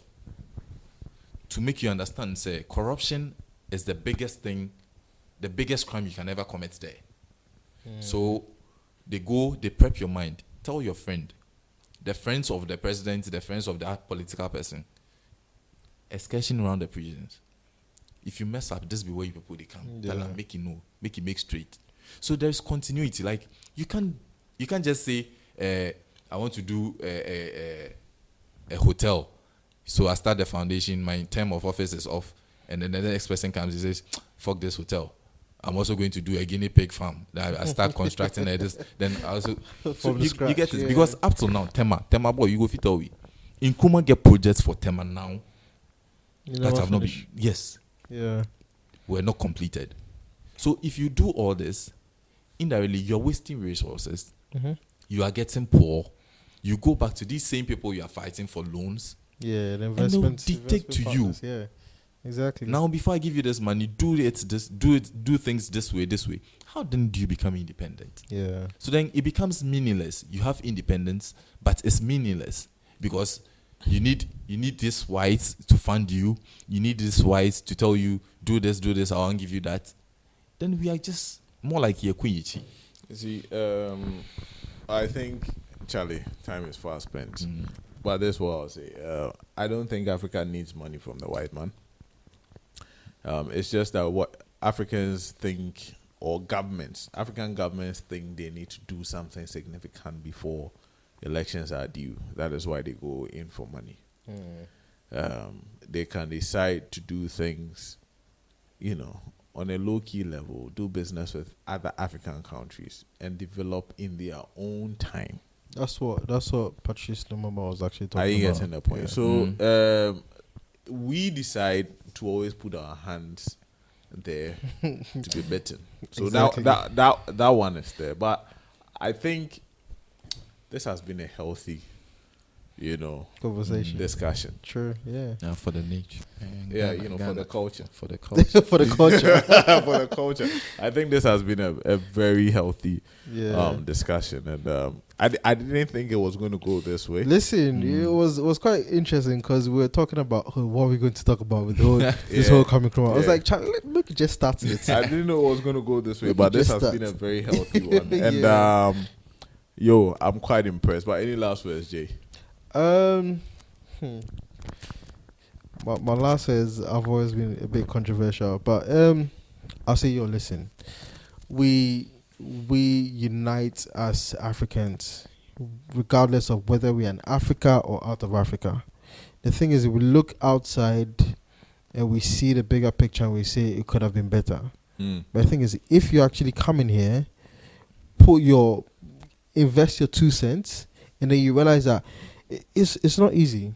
to make you understand. Say corruption is the biggest thing, the biggest crime you can ever commit there. So they prep your mind. Tell your friend, the friends of the president, the friends of that political person, excursion around the prisons. If you mess up, this be where people they come. Tell them, make it know, make it make straight. So there's continuity. Like you can't just say, I want to do a hotel. So I start the foundation, my term of office is off, and then the next person comes and says, fuck this hotel. I'm also going to do a guinea pig farm. I start constructing it. Then I also you get it because up to now, Tema boy, you go fit away. Nkrumah get projects for Tema now that have not been. Yes, were not completed. So if you do all this, indirectly you're wasting resources. You are getting poor. You go back to these same people you are fighting for loans. Yeah, the and they'll investment dictate to you. partners, yeah, exactly. Now, before I give you this money, do things this way. How then do you become independent? Yeah. So then it becomes meaningless. You have independence, but it's meaningless because you need this whites to fund you. You need this whites to tell you do this. I won't give you that. Then we are just more like Yekuichi. You see, I think, Charlie, time is fast spent. But this is what I'll say. I don't think Africa needs money from the white man. It's just that what Africans think, or African governments think they need to do something significant before elections are due. That is why they go in for money. They can decide to do things, on a low-key level, do business with other African countries and develop in their own time. That's what Patrice Lumumba was actually talking Are you about. getting the point? Yeah. So we decide to always put our hands there to be beaten. So Exactly. that one is there. But I think this has been a healthy, Conversation. discussion. True. Yeah. For the nature. Yeah, for the culture. For the culture. For the culture. For the culture. I think this has been a very healthy Yeah. discussion, and I didn't think it was going to go this way. Listen, it was quite interesting because we were talking about what we're going to talk about with the whole, this Yeah. whole coming from. I was Yeah. like, look, just start it. I didn't know it was going to go this way, Look, but this just has been a very healthy one. And Yeah. I'm quite impressed. But any last words, Jay? My last is I've always been a bit controversial, but I'll say, listen, we unite as Africans, regardless of whether we're in Africa or out of Africa. The thing is, we look outside and we see the bigger picture and we say it could have been better. But the thing is, if you actually come in here, invest your 2 cents, and then you realize that it's not easy.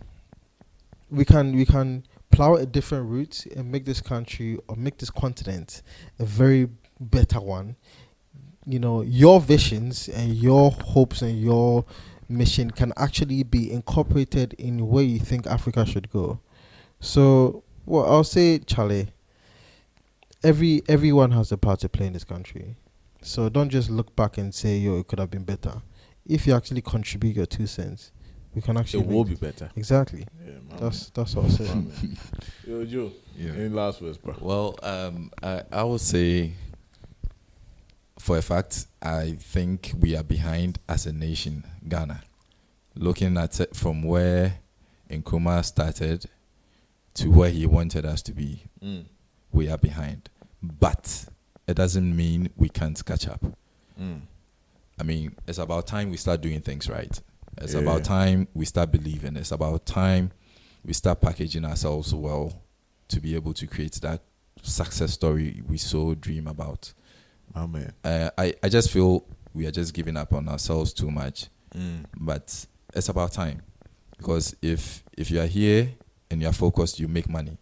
We can plow a different route and make this country or make this continent a very better one. Your visions and your hopes and your mission can actually be incorporated in where you think Africa should go. So, I'll say, Charlie, everyone has a part to play in this country. So don't just look back and say, it could have been better. If you actually contribute your 2 cents, we can actually It will be better. Exactly. Yeah, That's what I'll say. Yo, Joe. Yeah. Any last words, bro? Well, I would say, for a fact, I think we are behind as a nation, Ghana. Looking at it from where Nkrumah started to where he wanted us to be, we are behind. But it doesn't mean we can't catch up. I mean, it's about time we start doing things right. It's about time we start believing. It's about time we start packaging ourselves well to be able to create that success story we so dream about. Oh, man. I just feel we are just giving up on ourselves too much. But it's about time. Because if you are here and you are focused, you make money.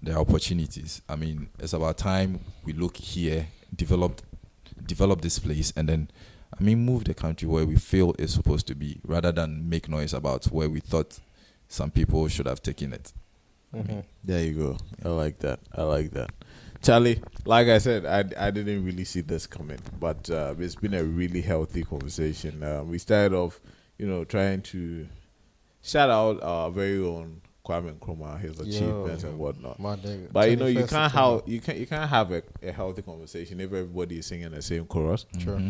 There are opportunities. I mean, it's about time we look here, develop this place, and then move the country where we feel it's supposed to be, rather than make noise about where we thought some people should have taken it. There you go. I like that. Charlie, like I said, I didn't really see this coming, but it's been a really healthy conversation. We started off, trying to shout out our very own Kwame Nkrumah, his achievements and whatnot. But you can't have a healthy conversation if everybody is singing the same chorus. Sure.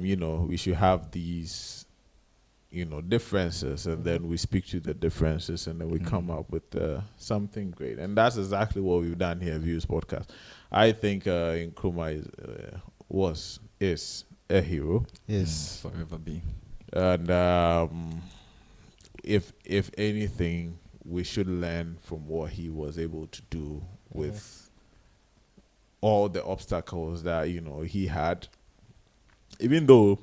We should have these, differences, and then we speak to the differences, and then we come up with something great. And that's exactly what we've done here at Views Podcast. I think Nkrumah is a hero. Yes. Forever be. And if anything, we should learn from what he was able to do with all the obstacles that he had. Even though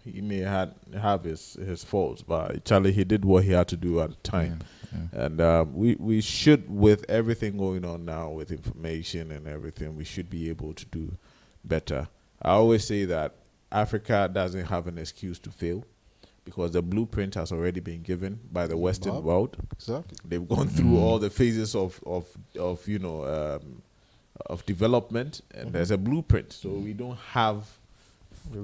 he may have his faults, but Charlie, he did what he had to do at the time. And we should, with everything going on now, with information and everything, we should be able to do better. I always say that Africa doesn't have an excuse to fail, because the blueprint has already been given by the Western world. Exactly. They've gone through all the phases of development, and there's a blueprint. So we don't have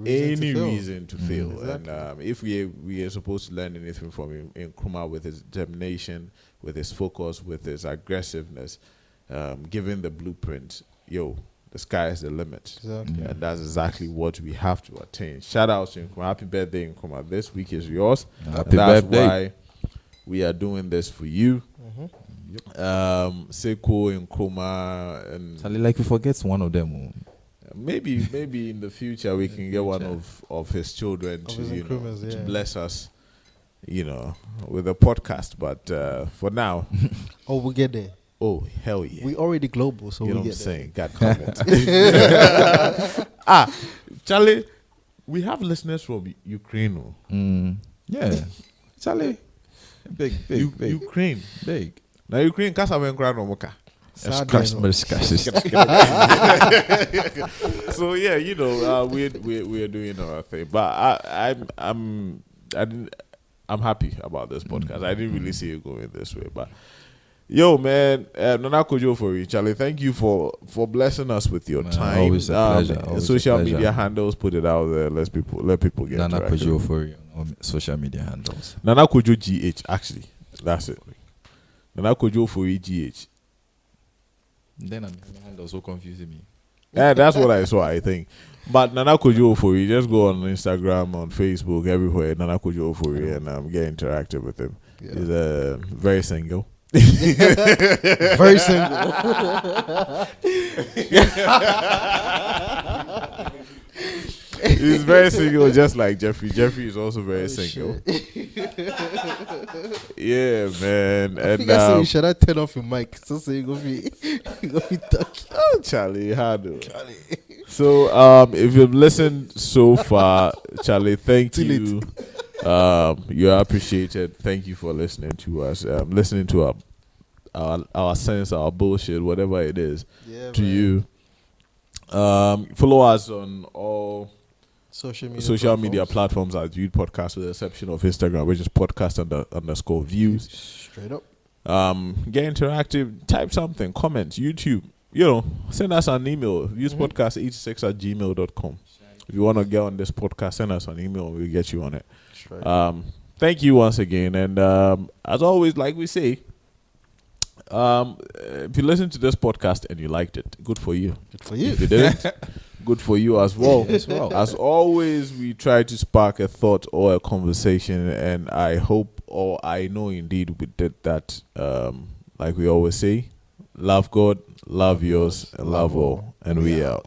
any reason to fail. Exactly. And if we are supposed to learn anything from Nkrumah, with his determination, with his focus, with his aggressiveness, given the blueprint, the sky is the limit. Exactly. And that's exactly what we have to attain. Shout out to Nkrumah. Happy birthday, Nkrumah. This week is yours. Happy That's birthday. why we are doing this for you. Seko, Nkrumah, and Charlie, like you forget one of them. maybe in the future we can get one of his children Of to his Nkrumahs, to yeah. bless us, with a podcast. But for now, Oh, we'll get there. oh hell yeah, We already global, so you know we'll what I'm get there. saying? God comment. Charlie, we have listeners from Ukraine. Oh. Yeah, Charlie, big. Ukraine. Big. Now Ukraine can't have no mocha. Sadly, no. So yeah, we're doing our thing, but I'm happy about this podcast. I didn't really see it going this way, but yo, man, Nana Kojo for you, Charlie. Thank you for blessing us with your time. Always a pleasure. Always Social a pleasure. media handles, put it out there. Let people get Nana interactive. Kojo for you on social media handles. Nana Kojo GH, actually, that's it. Nana Kojo for you, GH. Then my handles so confusing me. Yeah, that's what I saw, I think. But Nana Kojo Ofori, just go on Instagram, on Facebook, everywhere. Nana Kojo Ofori, and get interactive with him. Yeah. He's very single. Very single. He's very single, just like Jeffrey. Jeffrey is also very Oh, single. shit. Yeah, man. I And think I said, should I turn off your mic? So you go be talking. oh, Charlie, how do? So, if you've listened so far, Charlie, thank Too you. You are appreciated. Thank you for listening to us. Listening to our sense, our bullshit, whatever it is, Yeah, to man. you. Follow us on all Social media platforms at Viewed Podcast, with the exception of Instagram, which is podcast_views. Straight up. Get interactive, type something, comment, YouTube, send us an email, viewspodcast86@gmail.com. If you want to get on this podcast, send us an email, we'll get you on it. Straight. Thank you once again, and as always, like we say, if you listen to this podcast and you liked it, good for you. Good for you. If you didn't, good for you as well. As well. As always, we try to spark a thought or a conversation, and I hope, or I know indeed we did that. Like we always say, love God, love yours, and love all. And we out.